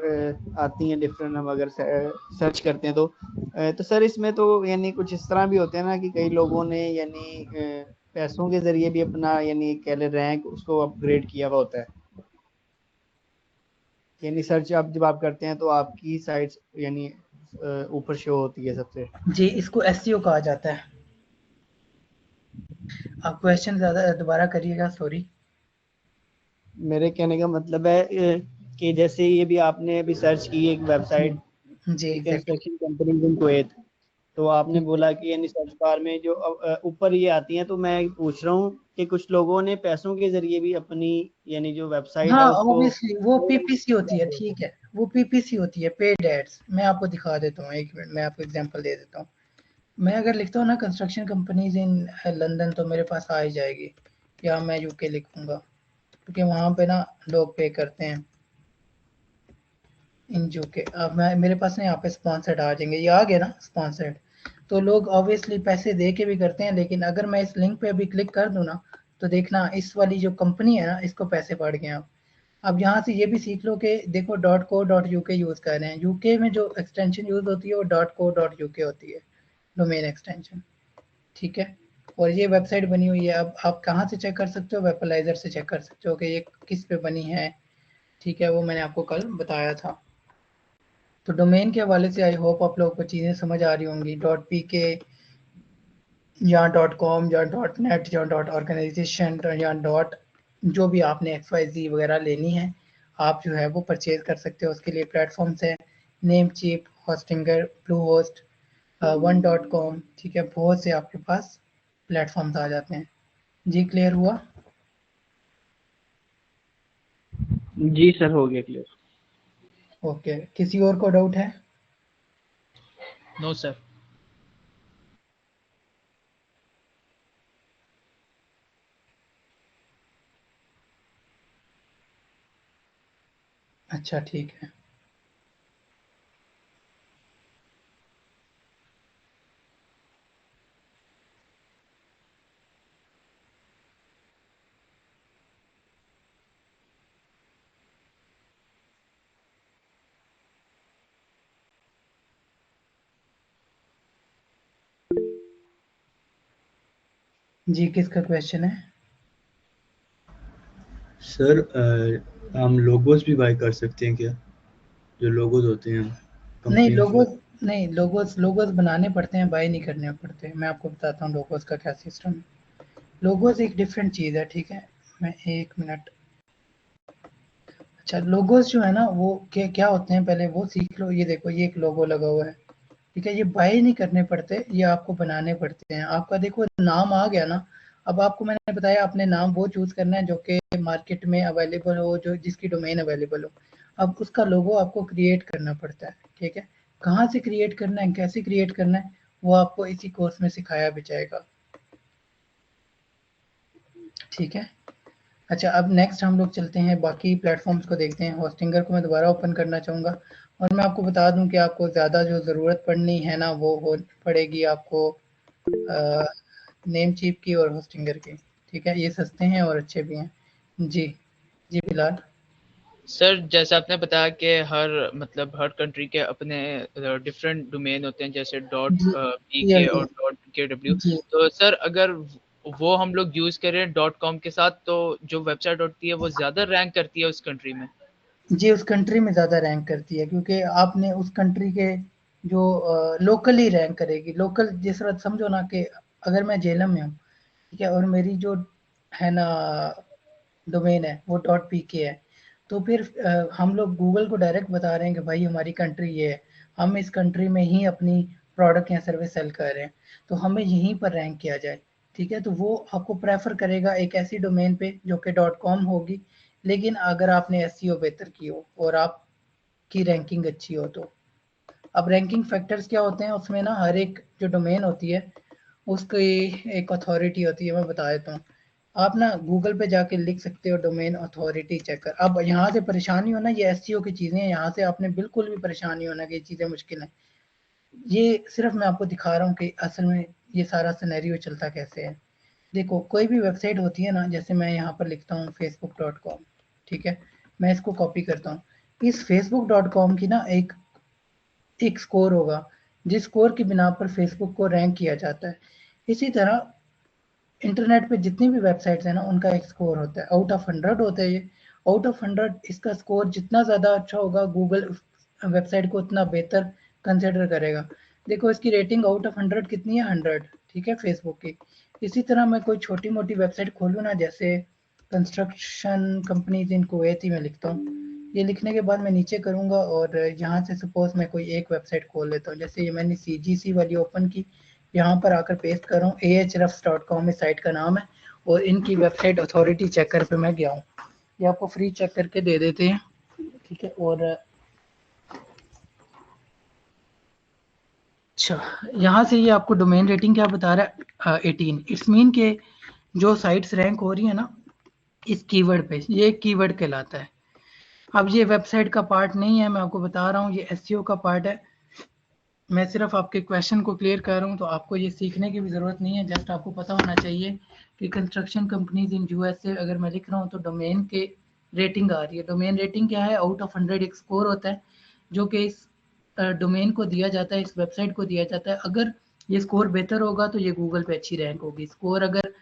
आती हैं डिफरेंट, हम अगर सर्च करते हैं तो सर इसमें तो यानी कुछ इस तरह भी होते हैं ना कि कई लोगों ने यानी पैसों के जरिए भी अपना यानी कह ले रैंक उसको अपग्रेड किया हुआ होता है, यानी सर्च आप जब आप करते हैं तो आपकी साइट यानी ऊपर शो होती है सबसे। जी, इसको एसईओ कहा जाता है। आप क्वेश्चन ज्यादा दोबारा करिएगा, सॉरी। मेरे कहने का मतलब है कि जैसे ये भी आपने अभी सर्च की एक जी वेबसाइट जी exactly. Construction company in Kuwait, तो आपने बोला कि यानी सर्च बार में जो ऊपर ये आती हैं, तो मैं पूछ रहा हूँ कि कुछ लोगों ने पैसों के जरिए भी अपनी यानी जो वेबसाइट हाँ है उसको। ऑब्वियसली वो पीपीसी होती है, ठीक है, वो पीपीसी होती है, पेड एड्स। मैं आपको दिखा देता हूँ, एक मिनट मैं आपको एग्जांपल दे देता हूँ। मैं अगर लिखता हूँ ना कंस्ट्रक्शन कंपनीज इन लंदन तो मेरे पास आ ही जाएगी, या मैं यूके लिखूंगा क्योंकि वहाँ पे ना लोग पे करते हैं इन यूके। अब मैं मेरे पास ना यहाँ पे स्पॉन्सर्ड आ जाएंगे, ये आ गया ना स्पॉन्सर्ड, तो लोग ऑब्वियसली पैसे दे के भी करते हैं। लेकिन अगर मैं इस लिंक पे अभी क्लिक कर दूँ ना तो देखना इस वाली जो कंपनी है ना इसको पैसे बढ़ गए। अब यहाँ से ये भी सीख लो कि देखो .co.uk यूज़ कर रहे हैं, यूके में जो एक्सटेंशन यूज़ होती है वो .co.uk होती है, डोमेन एक्सटेंशन, ठीक है। और ये वेबसाइट बनी हुई है, अब आप कहाँ से चेक कर सकते हो, वेबलाइजर से चेक कर सकते हो कि ये किस पे बनी है, ठीक है, वो मैंने आपको कल बताया था। तो डोमेन के हवाले से आई होप आप लोगों को चीज़ें समझ आ रही होंगी। .pk या .com या .net या .organization या जो भी आपने XYZ वगैरह लेनी है, आप जो है वो परचेज कर सकते हो। उसके लिए प्लेटफॉर्म्स है Namecheap, Hostinger, Bluehost, one.com, ठीक है, बहुत से आपके पास प्लेटफॉर्म्स आ जाते हैं। जी क्लियर हुआ? जी सर हो गया क्लियर। ओके, किसी और को डाउट है? No sir. अच्छा ठीक है। जी किसका क्वेश्चन है? सर हम लोगोस भी बाय कर सकते हैं क्या, जो लोगोस होते हैं नहीं कंपनी लोगोस नहीं, लोगोस बनाने पड़ते हैं, बाय नहीं करने पड़ते। मैं आपको बताता हूँ लोगोस का क्या सिस्टम है। लोगोस एक डिफरेंट चीज़ है, ठीक है। मैं 1 मिनट। अच्छा, लोगोस जो है ना वो क्या क्या होते हैं पहले वो सीख लो। ये देखो, ये एक लोगो लगा हुआ है, ठीक है। ये बाय नहीं करने पड़ते, ये आपको बनाने पड़ते हैं। आपका देखो नाम आ गया ना, अब आपको मैंने बताया अपने नाम वो चूज करना है जो कि मार्केट में अवेलेबल हो, जो जिसकी डोमेन अवेलेबल हो। अब उसका लोगो आपको क्रिएट करना पड़ता है, ठीक है। कहाँ से क्रिएट करना है, कैसे क्रिएट करना है, वो आपको इसी कोर्स में सिखाया भी जाएगा, ठीक है। अच्छा, अब नेक्स्ट हम लोग चलते हैं बाकी प्लेटफॉर्म्स को देखते हैं। होस्टिंगर को मैं दोबारा ओपन करना चाहूँगा, और मैं आपको बता दूं कि आपको ज़्यादा जो ज़रूरत पड़नी है ना वो हो पड़ेगी आपको नेम चीप की और होस्टिंगर की, ठीक है। ये सस्ते हैं और अच्छे भी हैं। जी जी बिलाल। सर जैसे आपने बताया कि हर कंट्री के अपने डिफरेंट डोमेन होते हैं, जैसे डॉट जी पी जी के और डॉट के डब्ल्यू। जी तो सर अगर वो हम लोग यूज करें डॉट कॉम के साथ, तो जो वेबसाइट होती है वो ज्यादा रैंक करती है उस कंट्री में? जी उस कंट्री में ज़्यादा रैंक करती है, क्योंकि आपने उस कंट्री के जो लोकली रैंक करेगी। लोकल जिस तरह समझो ना कि अगर मैं जेलम में हूँ, ठीक है, और मेरी जो है ना डोमेन है वो डॉट पी के है, तो फिर हम लोग गूगल को डायरेक्ट बता रहे हैं कि भाई हमारी कंट्री ये है, हम इस कंट्री में ही अपनी प्रोडक्ट या सर्विस सेल कर रहे हैं, तो हमें यहीं पर रैंक किया जाए, ठीक है। तो वो आपको प्रेफर करेगा एक ऐसी डोमेन पे जो कि डॉट कॉम होगी, लेकिन अगर आपने एसईओ बेहतर की हो और आपकी रैंकिंग अच्छी हो तो। अब रैंकिंग फैक्टर्स क्या होते हैं उसमें ना, हर एक जो डोमेन होती है उसकी एक अथॉरिटी होती है। मैं बता देता हूँ, आप ना गूगल पे जाके लिख सकते हो डोमेन अथॉरिटी चेकर। अब यहाँ से परेशानी हो ना, ये एसईओ की चीज़ें हैं, यहाँ से आपने बिल्कुल भी परेशानी होना कि ये चीज़ें मुश्किल हैं। ये सिर्फ मैं आपको दिखा रहा हूँ कि असल में ये सारा सिनेरियो चलता कैसे है। देखो कोई भी वेबसाइट होती है ना, जैसे मैं यहाँ पर लिखता हूँ facebook.com, ठीक है। मैं इसको कॉपी करता हूँ। इस facebook.com की ना एक स्कोर होगा, जिस स्कोर की बिना पर फेसबुक को रैंक किया जाता है। इसी तरह इंटरनेट पे जितनी भी वेबसाइट्स हैं ना उनका एक स्कोर होता है, आउट ऑफ 100 होता है ये। आउट ऑफ 100 इसका स्कोर जितना ज़्यादा अच्छा होगा, गूगल वेबसाइट को उतना बेहतर कंसिडर करेगा। देखो इसकी रेटिंग आउट ऑफ 100 कितनी है, 100, ठीक है, फेसबुक की। इसी तरह मैं कोई छोटी मोटी वेबसाइट खोलूँ ना, जैसे कंस्ट्रक्शन कंपनीज इन कुवैत ही मैं लिखता हूँ। ये लिखने के बाद मैं नीचे करूँगा और यहाँ से सपोज मैं कोई एक वेबसाइट खोल लेता हूँ, जैसे ये मैंने CGC वाली ओपन की, यहाँ पर आकर पेस्ट कर रहा हूँ। ahrefs.com इस साइट का नाम है, और इनकी वेबसाइट अथॉरिटी चेकर पे मैं गया हूँ। ये आपको फ्री चेक करके दे देते हैं, ठीक है। और अच्छा, यहाँ से ये आपको डोमेन रेटिंग क्या बता रहा है, 18। इट्स मीन के जो साइट्स रैंक हो रही है ना इस कीवर्ड पे, ये कीवर्ड कहलाता है। अब ये वेबसाइट का पार्ट नहीं है, मैं आपको बता रहा हूँ, ये एसईओ का पार्ट है। मैं सिर्फ आपके क्वेश्चन को क्लियर कर रहा हूँ, तो आपको ये सीखने की भी ज़रूरत नहीं है। जस्ट आपको पता होना चाहिए कि कंस्ट्रक्शन कंपनीज इन यूएसए अगर मैं लिख रहा हूँ तो डोमेन के रेटिंग आ रही है। डोमेन रेटिंग क्या है, आउट ऑफ 100 एक स्कोर होता है जो कि इस डोमेन को दिया जाता है, इस वेबसाइट को दिया जाता है। अगर ये स्कोर बेहतर होगा तो ये गूगल पे अच्छी रैंक होगी। स्कोर अगर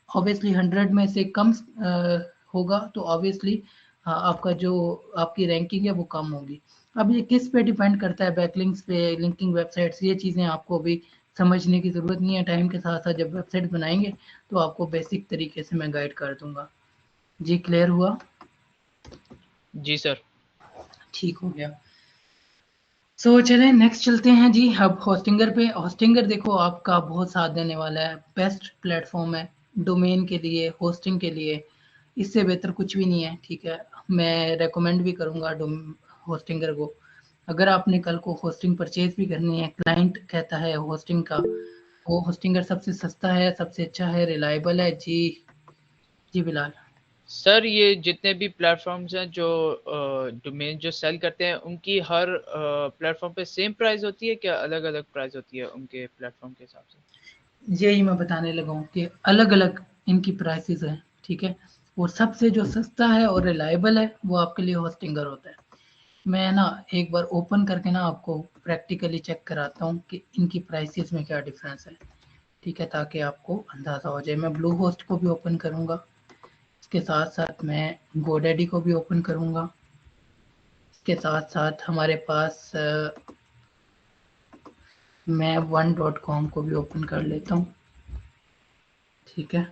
ऑब्वियसली 100 में से कम होगा तो ऑब्वियसली आपका जो आपकी रैंकिंग है वो कम होगी। अब ये किस पे डिपेंड करता है, बैकलिंक्स पे, लिंकिंग वेबसाइट्स, ये चीज़ें आपको अभी समझने की ज़रूरत नहीं है। टाइम के साथ साथ जब वेबसाइट बनाएंगे तो आपको बेसिक तरीके से मैं गाइड कर दूंगा। जी क्लियर हुआ? जी सर। ठीक हो गया। सो चलें नेक्स्ट चलते हैं जी। अब होस्टिंगर पे। होस्टिंगर देखो आपका बहुत साथ देने वाला है, बेस्ट प्लेटफॉर्म है डोमेन के लिए, होस्टिंग के लिए। इससे बेहतर कुछ भी नहीं है, ठीक है। मैं रेकमेंड भी करूँगा होस्टिंगर को। अगर आपने कल को होस्टिंग परचेज भी करनी है, क्लाइंट कहता है होस्टिंग का, वो होस्टिंगर सबसे सस्ता है, सबसे अच्छा है, रिलायबल है। जी जी बिलाल। सर ये जितने भी प्लेटफॉर्म्स हैं जो डोमेन जो सेल करते हैं, उनकी हर प्लेटफॉर्म पे सेम प्राइस होती है क्या, अलग अलग प्राइस होती है उनके प्लेटफॉर्म के हिसाब से? यही मैं बताने लगा हूँ कि अलग अलग इनकी प्राइसेस हैं, ठीक है। और सबसे जो सस्ता है और रिलायबल है वो आपके लिए होस्टिंगर होता है। मैं ना एक बार ओपन करके ना आपको प्रैक्टिकली चेक कराता हूँ कि इनकी प्राइसेस में क्या डिफरेंस है, ठीक है, ताकि आपको अंदाज़ा हो जाए। मैं ब्लू होस्ट को भी ओपन करूँगा, इसके साथ साथ मैं गोडैडी को भी ओपन करूँगा, इसके साथ साथ हमारे पास मैं 1.com को भी ओपन कर लेता हूँ। ठीक है,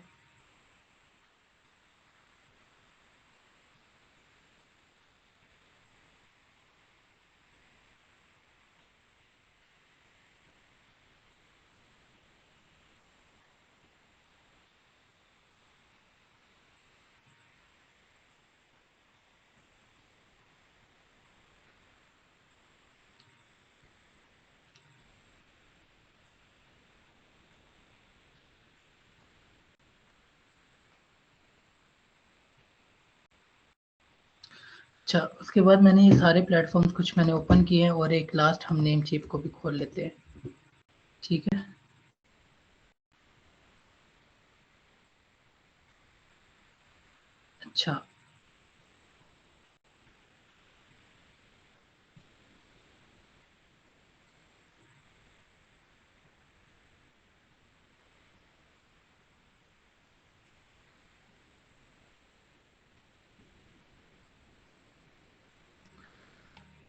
अच्छा, उसके बाद मैंने ये सारे प्लेटफॉर्म्स कुछ मैंने ओपन किए हैं और एक लास्ट हम नेम चिप को भी खोल लेते हैं। ठीक है, अच्छा,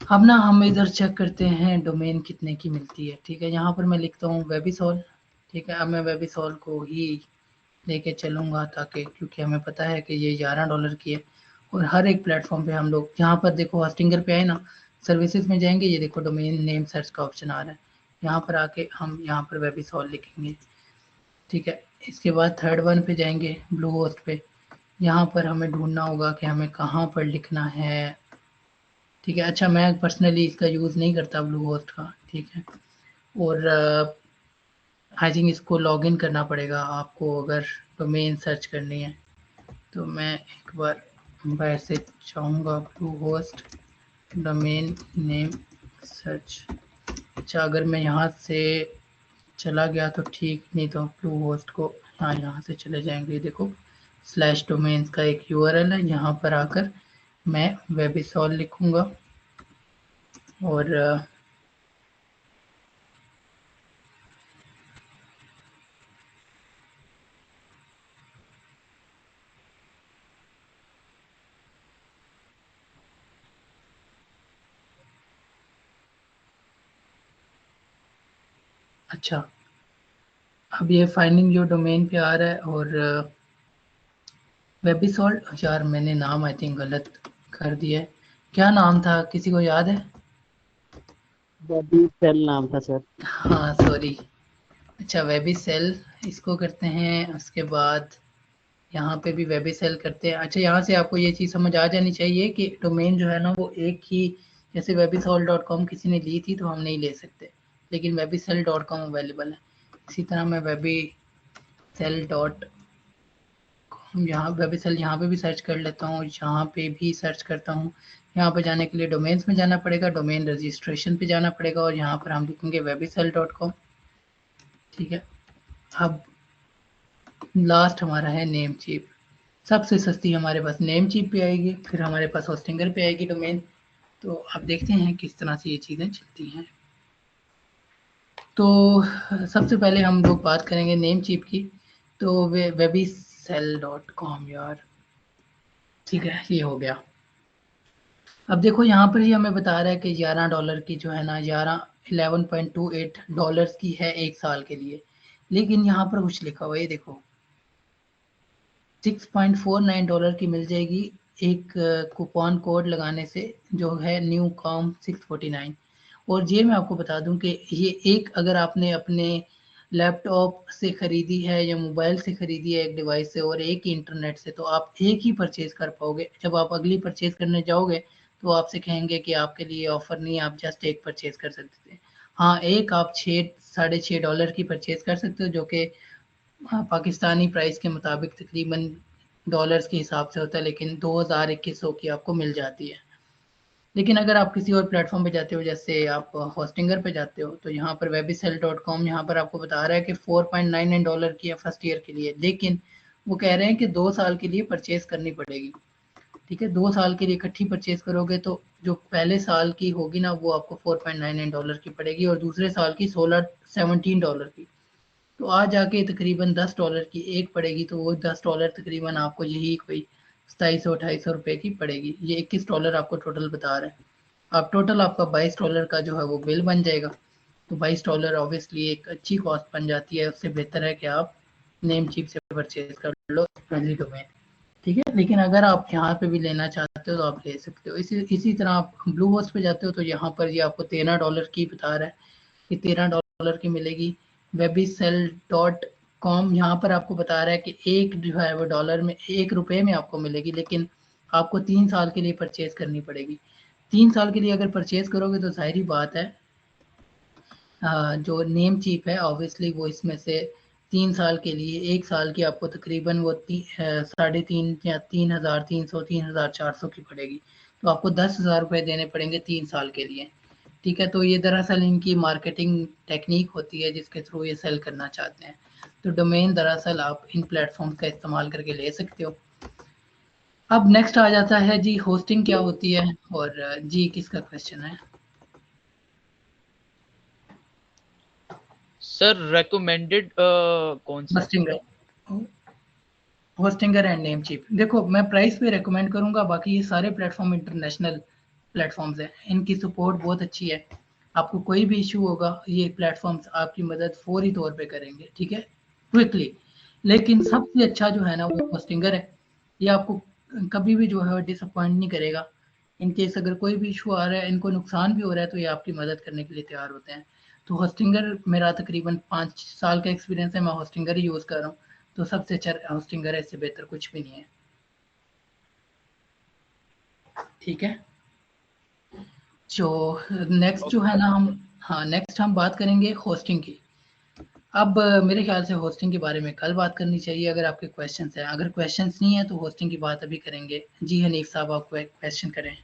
अब ना हम इधर चेक करते हैं डोमेन कितने की मिलती है। ठीक है, यहाँ पर मैं लिखता हूँ वेबिसॉल। ठीक है, अब मैं वेबिसॉल को ही लेके चलूँगा, ताकि क्योंकि हमें पता है कि ये $11 की है और हर एक प्लेटफॉर्म पे हम लोग, यहाँ पर देखो हॉस्टिंगर पे आए ना, सर्विसेज में जाएंगे, ये देखो डोमेन नेम सर्च का ऑप्शन आ रहा है, यहाँ पर आके हम यहाँ पर वेबिसॉल लिखेंगे। ठीक है, इसके बाद थर्ड वन पे जाएंगे, ब्लू होस्ट पे, यहाँ पर हमें ढूंढना होगा कि हमें कहाँ पर लिखना है। ठीक है, अच्छा, मैं पर्सनली इसका यूज़ नहीं करता ब्लू होस्ट का। ठीक है, और आई थिंक इसको लॉगिन करना पड़ेगा आपको अगर डोमेन सर्च करनी है। तो मैं एक बार बाहर से चाहूँगा blue host domain name search. अच्छा, अगर मैं यहाँ से चला गया तो ठीक, नहीं तो ब्लू होस्ट को हाँ यहाँ से चले जाएंगे। देखो स्लैश डोमेन्स का एक यूआरएल है, यहाँ पर आकर मैं वेबिसॉल लिखूँगा और अच्छा, अब ये फाइंडिंग योर डोमेन पे आ रहा है और वेबिसॉल, यार मैंने नाम आई थिंक गलत कर दिया है। क्या नाम था, किसी को याद है? वेबीसेल नाम था सर। हाँ सॉरी। अच्छा, वेबिसेल इसको करते हैं, उसके बाद यहाँ पे भी वेबिसेल करते हैं। अच्छा, यहाँ से आपको ये चीज़ समझ आ जानी चाहिए कि डोमेन जो है ना वो एक ही, जैसे webisol.com किसी ने ली थी तो हम नहीं ले सकते, लेकिन webisel.com अवेलेबल है। इसी तरह मैं webisel.com यहाँ वेबिसेल यहाँ पे भी सर्च कर लेता हूँ, यहाँ पे भी सर्च करता हूँ। यहाँ पे जाने के लिए डोमेन्स में जाना पड़ेगा, डोमेन रजिस्ट्रेशन पे जाना पड़ेगा और यहाँ पर हम लिखेंगे webisel.com। ठीक है, अब लास्ट हमारा है नेम चीप। सबसे सस्ती हमारे पास नेम चीप पे आएगी, फिर हमारे पास होस्टिंगर पे आएगी डोमेन। तो अब देखते हैं किस तरह से ये चीज़ें चलती हैं। तो सबसे पहले हम लोग बात करेंगे नेम चीप की। तो webisel.com यार, ठीक है, ये हो गया। अब देखो यहाँ पर ही हमें बता रहा है कि $11 की जो है ना, 11.28 डॉलर्स की है एक साल के लिए, लेकिन यहाँ पर कुछ लिखा हुआ है, ये देखो $6.49 की मिल जाएगी एक कूपन कोड लगाने से, जो है न्यू कॉम 649। और ये मैं आपको बता दूं कि ये एक, अगर आपने अपने लैपटॉप से खरीदी है या मोबाइल से खरीदी है एक डिवाइस से और एक ही इंटरनेट से, तो आप एक ही परचेज कर पाओगे। जब आप अगली परचेज करने जाओगे तो आपसे कहेंगे कि आपके लिए ऑफर नहीं है, आप जस्ट एक परचेज कर सकते थे। हाँ, एक आप $6.5 की परचेज कर सकते हो, जो कि पाकिस्तानी प्राइस के मुताबिक तकरीबन डॉलर्स के हिसाब से होता है, लेकिन 2021 की आपको मिल जाती है। लेकिन अगर आप किसी और प्लेटफॉर्म पे जाते हो, जैसे आप होस्टिंगर पे जाते हो, तो यहाँ पर webisel.com यहाँ पर आपको बता रहा है कि $4.99 की है फर्स्ट ईयर के लिए, लेकिन वो कह रहे हैं कि 2 साल के लिए परचेज करनी पड़ेगी। ठीक है, 2 साल के लिए इकट्ठी परचेज करोगे तो जो पहले साल की होगी ना वो आपको $4.99 की पड़ेगी और दूसरे साल की $17 की। तो आज जाके तकरीबन $10 की एक पड़ेगी, तो वो $10 तकरीबन आपको यही कोई 2700-2800 रुपए की पड़ेगी। ये $21 आपको टोटल बता रहे हैं। अब टोटल आपका $22 का जो है वो बिल बन जाएगा। तो $22 ऑब्वियसली एक अच्छी कॉस्ट बन जाती है। उससे बेहतर है कि आप नेम चीप से परचेज कर लो फ्रेंडली डोमेन, ठीक है। लेकिन अगर आप यहाँ पे भी लेना चाहते हो तो आप ले सकते हो। इसी तरह आप ब्लू होस्ट पे जाते हो तो यहाँ पर ये आपको $13 की बता रहा है कि $13 की मिलेगी। webisell.com यहाँ पर आपको बता रहा है कि एक जो है वो डॉलर में ₹1 में आपको मिलेगी, लेकिन आपको 3 साल के लिए परचेज करनी पड़ेगी। 3 साल के लिए अगर परचेज करोगे तो जाहिर बात है जो नेम चीप है ऑब्वियसली वो इसमें से 3 साल के लिए 1 साल की आपको तकरीबन वो 3.5 या 3,300-3,400 की पड़ेगी। तो आपको 10,000 रुपये देने पड़ेंगे 3 साल के लिए, ठीक है। तो ये दरअसल इनकी मार्केटिंग टेक्निक होती है जिसके थ्रू ये सेल करना चाहते हैं। तो डोमेन दरअसल आप इन प्लेटफॉर्म का इस्तेमाल करके ले सकते हो। अब नेक्स्ट आ जाता है जी होस्टिंग क्या होती है, और जी किसका क्वेश्चन है? सर रेकमेंडेड कौन सा है? Hostinger and Namecheap. देखो मैं प्राइस पे रेकमेंड करूंगा, बाकी ये सारे प्लेटफॉर्म इंटरनेशनल प्लेटफॉर्म्स हैं, इनकी सपोर्ट बहुत अच्छी है। आपको कोई भी इशू होगा ये प्लेटफॉर्म्स आपकी मदद फौरी तौर पे करेंगे, ठीक है, क्विकली। लेकिन सबसे अच्छा जो है ना वो होस्टिंगर है। ये आपको कभी भी जो है डिसअपॉइंट नहीं करेगा। इनकेस अगर कोई भी इशू आ रहा है, इनको नुकसान भी हो रहा है, तो ये आपकी मदद करने के लिए तैयार होते हैं। तो होस्टिंगर मेरा तकरीबन 5 साल का एक्सपीरियंस है, मैं होस्टिंगर ही यूज़ कर रहा हूँ। तो सबसे अच्छा होस्टिंगर है, इससे बेहतर कुछ भी नहीं है, ठीक है। जो नेक्स्ट जो है ना नेक्स्ट हम बात करेंगे होस्टिंग की। अब मेरे ख्याल से होस्टिंग के बारे में कल बात करनी चाहिए अगर आपके क्वेश्चंस हैं। अगर क्वेश्चंस नहीं है तो होस्टिंग की बात अभी करेंगे। जी हनीफ साहब आप क्वेश्चन करें।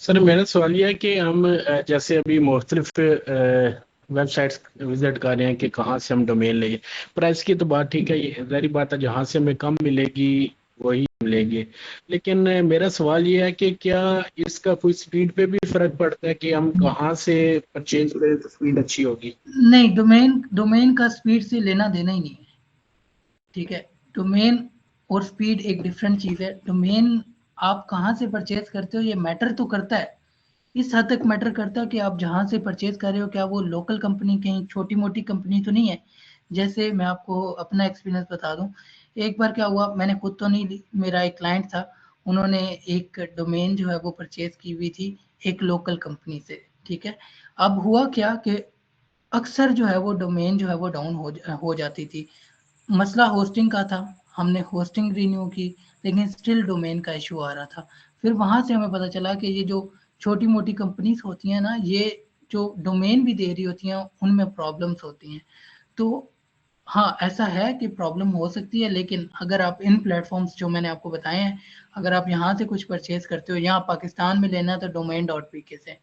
सर मेरा सवाल यह है कि हम जैसे अभी मुख्तलिफ वेबसाइट्स विजिट कर रहे हैं कि कहाँ से हम डोमेन लें। प्राइस की तो बात ठीक है, ये जारी बात है, जहाँ से हमें कम मिलेगी वही हम लेंगे। लेकिन मेरा सवाल ये है कि क्या इसका कोई स्पीड पे भी फर्क पड़ता है कि हम कहाँ से परचेज करें तो स्पीड अच्छी होगी? नहीं, डोमेन का स्पीड से लेना देना ही नहीं है, ठीक है। डोमेन और स्पीड एक डिफरेंट चीज़ है। डोमेन आप कहाँ से परचेज करते हो ये मैटर तो करता है, इस हद तक मैटर करता है कि आप जहाँ से परचेज कर रहे हो क्या वो लोकल कंपनी कहीं छोटी मोटी कंपनी तो नहीं है। जैसे मैं आपको अपना एक्सपीरियंस बता दूं, एक बार क्या हुआ, मैंने खुद तो नहीं ली, मेरा एक क्लाइंट था, उन्होंने एक डोमेन जो है वो परचेज की हुई थी एक लोकल कंपनी से, ठीक है। अब हुआ क्या कि अक्सर जो है वो डोमेन जो है वो डाउन हो जाती थी। मसला होस्टिंग का था, हमने होस्टिंग रिन्यू की, लेकिन स्टिल डोमेन का इशू आ रहा था। फिर वहां से हमें पता चला कि ये जो छोटी मोटी कंपनीज होती हैं ना, ये जो डोमेन भी दे रही होती हैं उनमें प्रॉब्लम्स होती हैं। तो हाँ, ऐसा है कि प्रॉब्लम हो सकती है, लेकिन अगर आप इन प्लेटफॉर्म्स जो मैंने आपको बताए हैं, अगर आप यहाँ से कुछ परचेज करते हो, यहाँ पाकिस्तान में लेना है तो domain.pk से,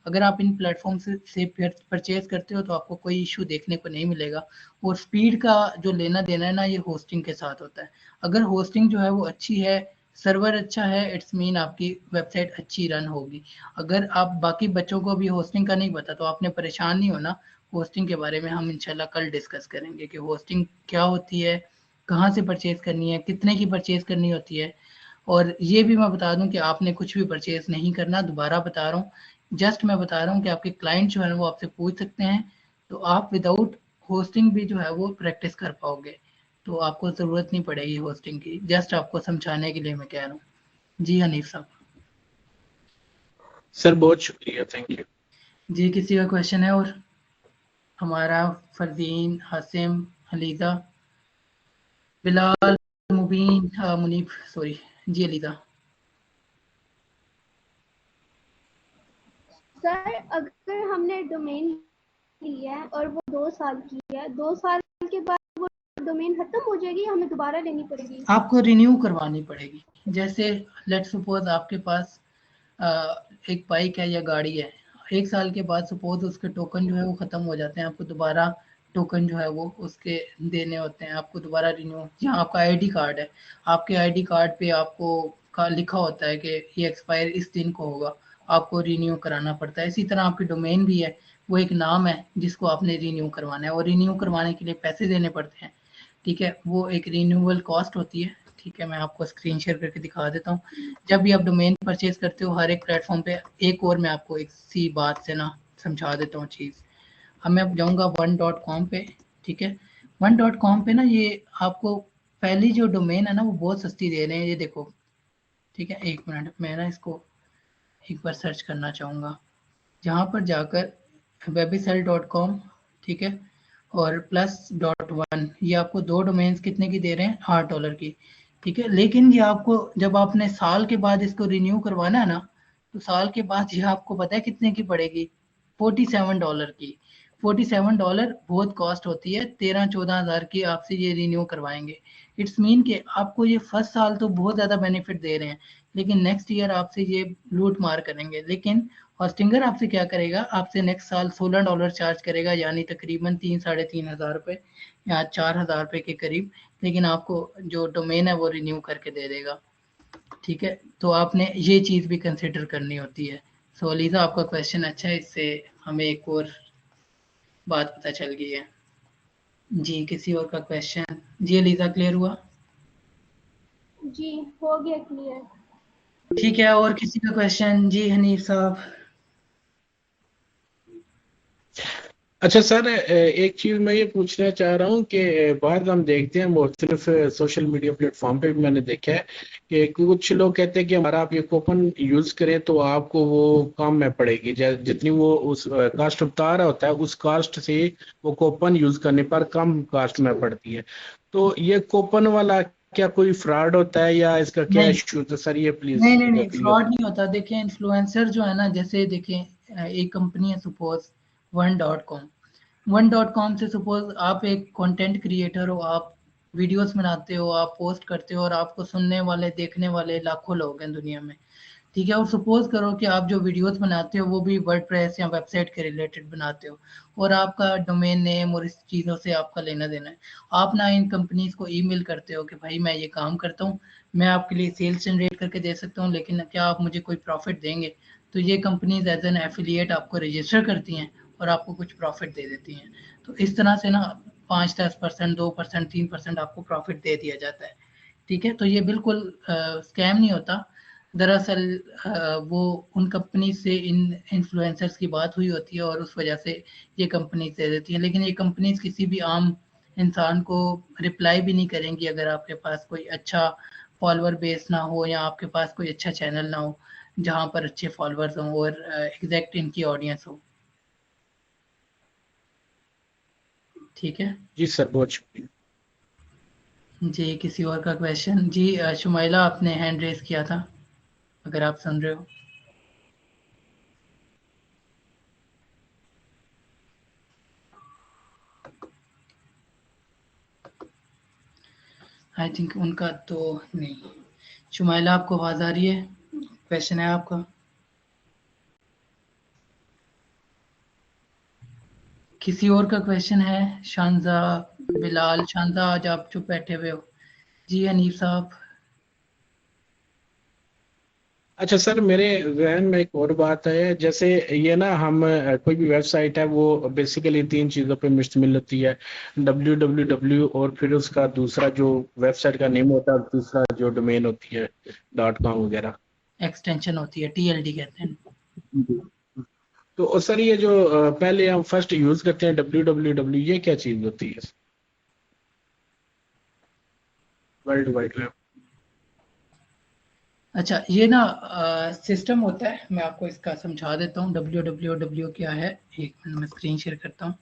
अगर आप इन प्लेटफॉर्म से परचेज करते हो तो आपको कोई इशू देखने को नहीं मिलेगा। और स्पीड का जो लेना देना है ना, ये होस्टिंग के साथ होता है। अगर होस्टिंग जो है वो अच्छी है, सर्वर अच्छा है, इट्स मीन आपकी वेबसाइट अच्छी रन होगी। अगर आप बाकी बच्चों को भी होस्टिंग का नहीं पता तो आपने परेशान नहीं होना। होस्टिंग के बारे में हम इंशाल्लाह कल डिस्कस करेंगे कि होस्टिंग क्या होती है, कहाँ से परचेज करनी है, कितने की परचेज करनी होती है। और ये भी मैं बता दूं कि आपने कुछ भी परचेज नहीं करना, दोबारा बता रहा हूँ। जस्ट मैं बता रहा हूँ कि आपके क्लाइंट जो है वो आपसे पूछ सकते हैं, तो आप विदाउट होस्टिंग भी जो है वो प्रैक्टिस कर पाओगे। तो आपको ज़रूरत नहीं पड़ेगी होस्टिंग की, जस्ट आपको समझाने के लिए मैं कह रहा हूँ। जी हनीफ साहब। सर बहुत शुक्रिया, थैंक यू। जी किसी का क्वेश्चन है? और हमारा फरदीन, हासिम, हलीजा, बिलाल, मुबीन, मुनीब, सॉरी, जी अलीजा। सर अगर हमने डोमेन लिया है और वो 2 साल की है, 2 साल के बाद वो डोमेन खत्म हो जाएगी, हमें दोबारा लेनी पड़ेगी? आपको रिन्यू करवानी पड़ेगी। जैसे लेट्स सपोज आपके पास एक बाइक है या गाड़ी है, 1 साल के बाद सपोज उसके टोकन जो है वो ख़त्म हो जाते हैं, आपको दोबारा टोकन जो है वो उसके देने होते हैं, आपको दोबारा रिन्यू। यहाँ आपका आईडी कार्ड है, आपके आईडी कार्ड पे आपको लिखा होता है कि ये एक्सपायर इस दिन को होगा, आपको रिन्यू कराना पड़ता है। इसी तरह आपकी डोमेन भी है, वो एक नाम है जिसको आपने रीन्यू करवाना है, और रीन्यू करवाने के लिए पैसे देने पड़ते हैं, ठीक है। वो एक रीन्यूअल कॉस्ट होती है, ठीक है। मैं आपको स्क्रीन शेयर करके दिखा देता हूँ। जब भी आप डोमेन परचेज करते हो हर एक प्लेटफॉर्म पे, एक और मैं आपको एक सी बात से ना समझा देता हूँ चीज़। अब मैं जाऊँगा 1.com पे, ठीक है। 1.com पे ना ये आपको पहली जो डोमेन है ना वो बहुत सस्ती दे रहे हैं, ये देखो, ठीक है। एक मिनट, मैं ना इसको एक बार सर्च करना चाहूँगा। जहाँ पर जाकर webisel.com, ठीक है, और +.1, ये आपको 2 डोमेन्स कितने की दे रहे हैं, $8 की, ठीक है। लेकिन ये आपको जब आपने साल के बाद इसको रिन्यू करवाना है ना, तो साल के बाद ये आपको पता है कितने की पड़ेगी, $47 की। $47 बहुत कॉस्ट होती है, 13-14 हज़ार की आपसे ये रिन्यू करवाएंगे। इट्स मीन कि आपको ये फर्स्ट साल तो बहुत ज़्यादा बेनिफिट दे रहे हैं, लेकिन नेक्स्ट ईयर आपसे ये लूट मार करेंगे। लेकिन होस्टिंगर आपसे क्या करेगा, आपसे नेक्स्ट साल $16 चार्ज करेगा, यानी तकरीबन 3-3.5 हज़ार रुपये या 4 हज़ार रुपये के करीब। लेकिन आपको जो डोमेन है वो रिन्यू करके दे देगा, ठीक है। तो आपने ये चीज़ भी कंसिडर करनी होती है। सो अलीज़ा, आपका क्वेश्चन अच्छा है, इससे हमें एक और बात पता चल गई है। जी, किसी और का क्वेश्चन? जी अलीज़ा, क्लियर हुआ? जी हो गया क्लियर। ठीक है, और किसी का क्वेश्चन? जी हनीफ साहब। अच्छा सर, एक चीज मैं ये पूछना चाह रहा हूँ कि बाहर हम देखते हैं मुख्तलिफ सोशल मीडिया प्लेटफॉर्म पे भी मैंने देखा है कि कुछ लोग कहते हैं कि हमारा आप ये कूपन यूज करें तो आपको वो कम में पड़ेगी, जितनी वो उस कास्ट बता रहा होता है उस कास्ट से वो कूपन यूज करने पर कम कास्ट में पड़ती है। तो ये कूपन वाला क्या कोई फ्रॉड होता है या इसका क्या नहीं इश्यू है सर, ये प्लीज नहीं नहीं नहीं, क्लियर। फ्रॉड नहीं होता। देखें, इन्फ्लुएंसर जो है ना, जैसे देखें एक कंपनी है सपोज 1.com। 1.com से सपोज आप एक कंटेंट क्रिएटर हो, आप वीडियोस बनाते हो, आप पोस्ट करते हो, और आपको सुनने वाले देखने वाले लाखों लोग हैं दुनिया में, ठीक है। और सपोज करो कि आप जो वीडियोस बनाते हो वो भी वर्डप्रेस या वेबसाइट के रिलेटेड बनाते हो, और आपका डोमेन नेम और इस चीज़ों से आपका लेना देना है। आप ना इन कंपनीज को ईमेल करते हो कि भाई मैं ये काम करता हूँ, मैं आपके लिए सेल्स जनरेट करके दे सकता हूँ, लेकिन क्या आप मुझे कोई प्रॉफिट देंगे? तो ये कंपनीज एज एन एफिलिएट आपको रजिस्टर करती हैं और आपको कुछ प्रॉफिट दे देती हैं। तो इस तरह से ना 5-10%, 2%, 3% आपको प्रॉफिट दे दिया जाता है, ठीक है। तो ये बिल्कुल स्कैम नहीं होता। दरअसल वो उन कंपनी से इन इन्फ्लुएंसर्स की बात हुई होती है और उस वजह से ये कंपनी दे देती हैं। लेकिन ये कंपनीज किसी भी आम इंसान को रिप्लाई भी नहीं करेंगी अगर आपके पास कोई अच्छा फॉलोअर बेस ना हो, या आपके पास कोई अच्छा चैनल ना हो जहाँ पर अच्छे फॉलोअर्स हों और एग्जैक्ट इनकी ऑडियंस हो, ठीक है। जी सर, बहुत शुक्रिया। जी, किसी और का क्वेश्चन? जी शुमाइला, आपने हैंड रेस किया था, अगर आप सुन रहे हो। आई थिंक उनका तो नहीं। शुमाइला, आपको आवाज़ आ रही है? क्वेश्चन है आपका? किसी और का क्वेश्चन है? शानजा, बिलाल, शानजा आज आप चुप बैठे हुए हो। जी हनीफ साहब। अच्छा सर, मेरे जहन में एक और बात है, जैसे ये ना हम कोई भी वेबसाइट है वो बेसिकली 3 चीज़ों पे मुश्तमिल होती है, www, और फिर उसका दूसरा जो वेबसाइट का नेम होता है, और तीसरा जो डोमेन होती है .com वगैरह। एक्सटेंशन होती है, TLD कहते हैं। तो सर ये जो पहले हम फर्स्ट यूज करते हैं www, ये क्या चीज़ होती है? World wide web. अच्छा, ये ना सिस्टम होता है, मैं आपको इसका समझा देता हूँ। www क्या है, एक मिनट में स्क्रीन शेयर करता हूँ।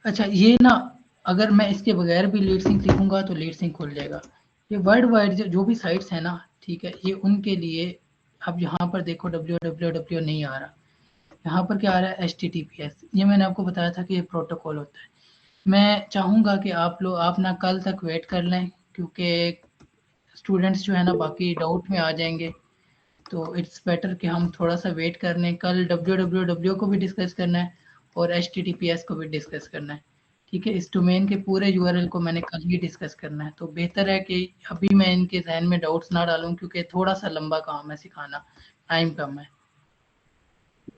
अच्छा, ये ना अगर मैं इसके बगैर भी लीड सिंक लिखूंगा तो लीड सिंक खुल जाएगा। ये वर्ल्ड वाइड जो भी साइट्स है ना, ठीक है, ये उनके लिए। अब यहाँ पर देखो www नहीं आ रहा, यहाँ पर क्या आ रहा है, HTTPS। ये मैंने आपको बताया था कि ये प्रोटोकॉल होता है। मैं चाहूँगा कि आप लोग आप ना कल तक वेट कर लें, क्योंकि स्टूडेंट्स जो है ना बाकी डाउट में आ जाएंगे। तो इट्स बेटर कि हम थोड़ा सा वेट कर लें। कल www को भी डिस्कस करना है और HTTPS को भी डिस्कस करना है। ठीक है, इस डोमेन के पूरे URL को मैंने कल ही डिस्कस करना है, तो बेहतर है कि अभी मैं इनके जहन में डाउट्स ना डालूं, क्योंकि थोड़ा सा लंबा काम है सिखाना, टाइम कम है।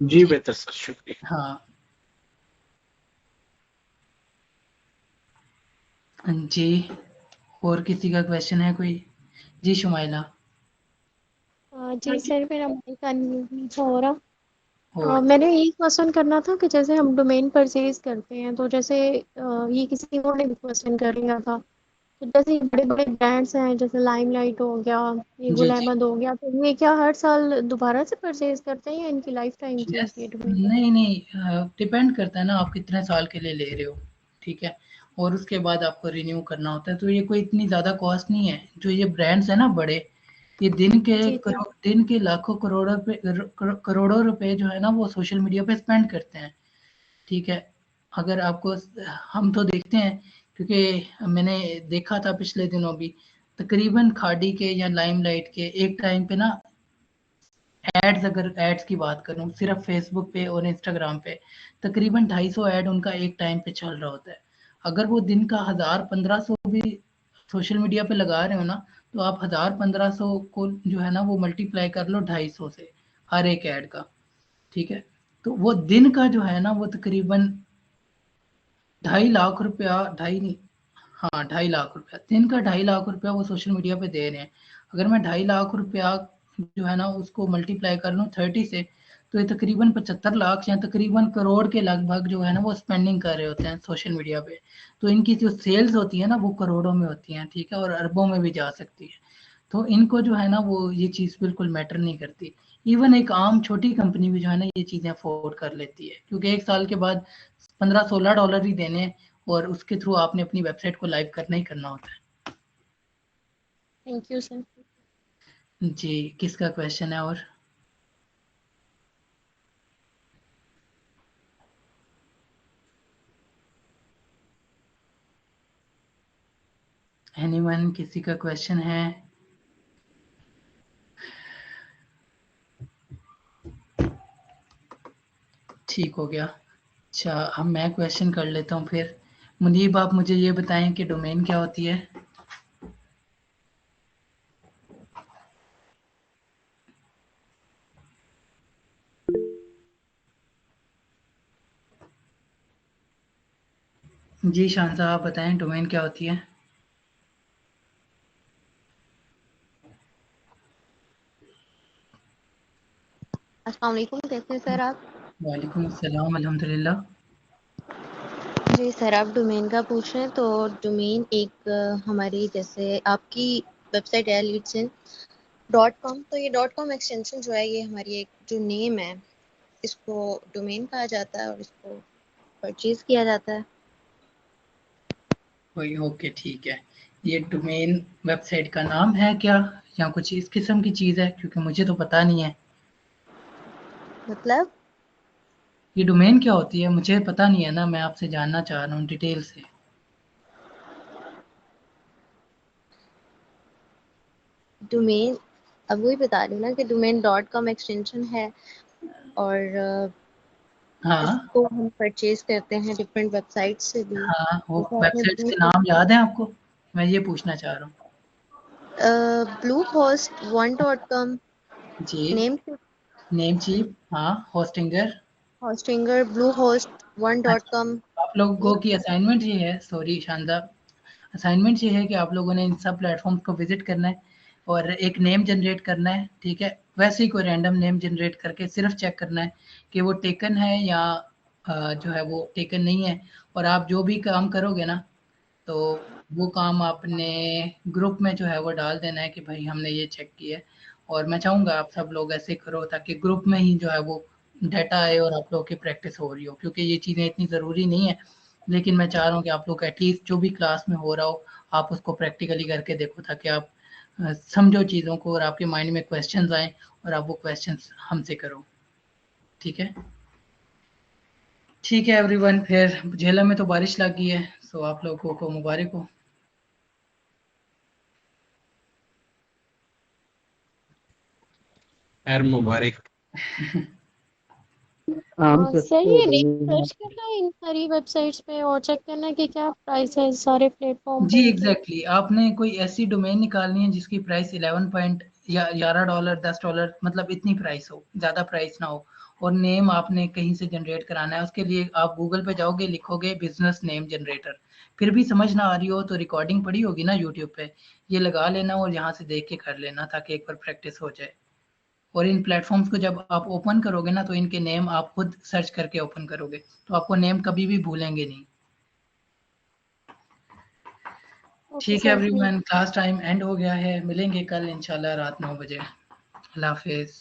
जी बेहतर सर, शुक्रिया। हाँ जी, और किसी का क्वेश्चन है कोई? जी शुमाइला। जी सर, मेरा माइक अनम्यूट हो रहा। और मैंने यही क्वेश्चन करना था कि जैसे हम डोमेन परचेज करते हैं, तो जैसे ये किसी और ने भी क्वेश्चन कर लिया था, तो जैसे बड़े बड़े ब्रांड्स हैं जैसे लाइमलाइट हो गया, ये जी गुल जी, अहमद हो गया, तो ये क्या हर साल दोबारा से परचेज करते हैं या इनकी लाइफ टाइम की यस, होती है डोमेन? नहीं नहीं, डिपेंड करता है ना आप कितने साल के लिए ले रहे हो। ठीक है, और उसके बाद आपको रिन्यू करना होता है, तो ये कोई इतनी ज़्यादा कॉस्ट नहीं है। जो ये ब्रांड्स है ना बड़े, ये जी जी। दिन के लाखों करोड़ों रुपए जो है ना वो सोशल मीडिया पे स्पेंड करते हैं। ठीक है, अगर आपको, हम तो देखते हैं, क्योंकि मैंने देखा था पिछले दिनों भी, तकरीबन खाड़ी के या लाइमलाइट के एक टाइम पे ना एड्स, अगर एड्स की बात करूं सिर्फ फेसबुक पे और इंस्टाग्राम पे, तकरीबन 250 ऐड उनका एक टाइम पे चल रहा होता है। अगर वो दिन का 1000-1500 भी सोशल मीडिया पे लगा रहे हो ना, तो आप 1000-1500 को जो है ना वो मल्टीप्लाई कर लो 250 से, हर एक ऐड का। ठीक है, तो वो दिन का जो है ना वो तकरीबन 2.5 लाख रुपया, ढाई नहीं, हाँ 2.5 लाख रुपया, दिन का 2.5 लाख रुपया वो सोशल मीडिया पे दे रहे हैं। अगर मैं 2.5 लाख रुपया जो है ना उसको मल्टीप्लाई कर लूँ 30 से, तो ये तकरीबन 75 लाख या तकरीबन करोड़ के लगभग जो है ना वो स्पेंडिंग कर रहे होते हैं सोशल मीडिया पे। तो इनकी जो सेल्स होती है ना वो करोड़ों में होती हैं। ठीक है, और अरबों में भी जा सकती है। तो इनको जो है ना वो ये चीज़ बिल्कुल मैटर नहीं करती। इवन एक आम छोटी कंपनी भी जो है ना ये चीज़ें अफोर्ड कर लेती है, क्योंकि एक साल के बाद $15-16 ही देने हैं, और उसके थ्रू आपने अपनी वेबसाइट को लाइव करना ही करना होता है। Thank you sir. जी, किसका क्वेश्चन है और? एनीवन, किसी का क्वेश्चन है? ठीक हो गया। अच्छा, अब मैं क्वेश्चन कर लेता हूँ फिर। मुनीब, आप मुझे ये बताएं कि डोमेन क्या होती है? जी शान साहब, आप बताएं डोमेन क्या होती है? अस्सलाम वालेकुम, कैसे हैं सर आप? वालेकुम अस्सलाम, अल्हम्दुलिल्लाह। जी सर, आप डोमेन का पूछ रहे हैं, तो डोमेन एक हमारी जैसे आपकी वेबसाइट है leadsin.com, तो ये .com एक्सटेंशन जो है ये हमारी एक जो नेम है इसको डोमेन कहा जाता है और इसको परचेज किया जाता है। कोई, ओके ठीक है। ये डोमेन वेबसाइट का नाम है क्या, या कुछ इस किस्म की चीज़ है? क्योंकि मुझे तो पता नहीं है मतलब ये डोमेन क्या होती है, मुझे पता नहीं है ना, मैं आपसे जानना चाह रहा हूँ डिटेल से। डोमेन, अब वही बता रही हूँ ना कि डोमेन .com एक्सटेंशन है और हाँ इसको हम परचेज करते हैं डिफरेंट वेबसाइट से भी। हाँ, वो जैसे आपने वेबसाइट्स के नाम याद है आपको? मैं ये पूछना चाह रहा हूँ। bluehost1.com, जी, नेम नेमचीप, हाँ, होस्टिंगर। होस्टिंगर, अच्छा, bluehost1.com। आप लोगों की असाइनमेंट ये है, सॉरी शानदार, असाइनमेंट ये है कि आप लोगों ने इन सब प्लेटफॉर्म्स को विजिट करना है और एक नेम जनरेट करना है। ठीक है, वैसे ही कोई रैंडम नेम जनरेट करके सिर्फ चेक करना है कि वो टेकन है या जो है वो टेकन नहीं है। और आप जो भी काम करोगे ना, तो वो काम आपने ग्रुप में जो है वो डाल देना है कि भाई हमने ये चेक किया है। और मैं चाहूँगा आप सब लोग ऐसे करो, ताकि ग्रुप में ही जो है वो डाटा आए और आप लोगों की प्रैक्टिस हो रही हो, क्योंकि ये चीज़ें इतनी ज़रूरी नहीं है, लेकिन मैं चाह रहा हूँ कि आप लोग एटलीस्ट जो भी क्लास में हो रहा हो आप उसको प्रैक्टिकली करके देखो, ताकि आप समझो चीज़ों को और आपके माइंड में क्वेश्चंस आए और आप वो क्वेश्चंस हमसे करो। ठीक है, ठीक है एवरीवन, फिर झेलम में तो बारिश लग गई है, सो आप लोगों को मुबारक हो। खैर मुबारक। सर ये रिफ्रेश करना है इन सारी वेबसाइट्स पे और चेक करना है कि क्या प्राइस है सारे प्लेटफॉर्म जी पे। एग्जैक्टली आपने कोई ऐसी डोमेन निकालनी है जिसकी प्राइस 11 पॉइंट या $11 $10 मतलब इतनी प्राइस हो, ज़्यादा प्राइस ना हो, और नेम आपने कहीं से जनरेट कराना है। उसके लिए आप गूगल पे जाओगे, लिखोगे बिजनेस नेम जनरेटर, फिर भी समझ ना आ रही हो तो रिकॉर्डिंग पड़ी होगी ना यूट्यूब पे, ये लगा लेना और यहाँ से देख के कर लेना ताकि एक बार प्रैक्टिस हो जाए। और इन प्लेटफॉर्म्स को जब आप ओपन करोगे ना तो इनके नेम आप खुद सर्च करके ओपन करोगे तो आपको नेम कभी भी भूलेंगे नहीं। ठीक है एवरीवन, क्लास टाइम एंड हो गया है, मिलेंगे कल इंशाल्लाह रात 9 बजे। अल्लाह हाफिज।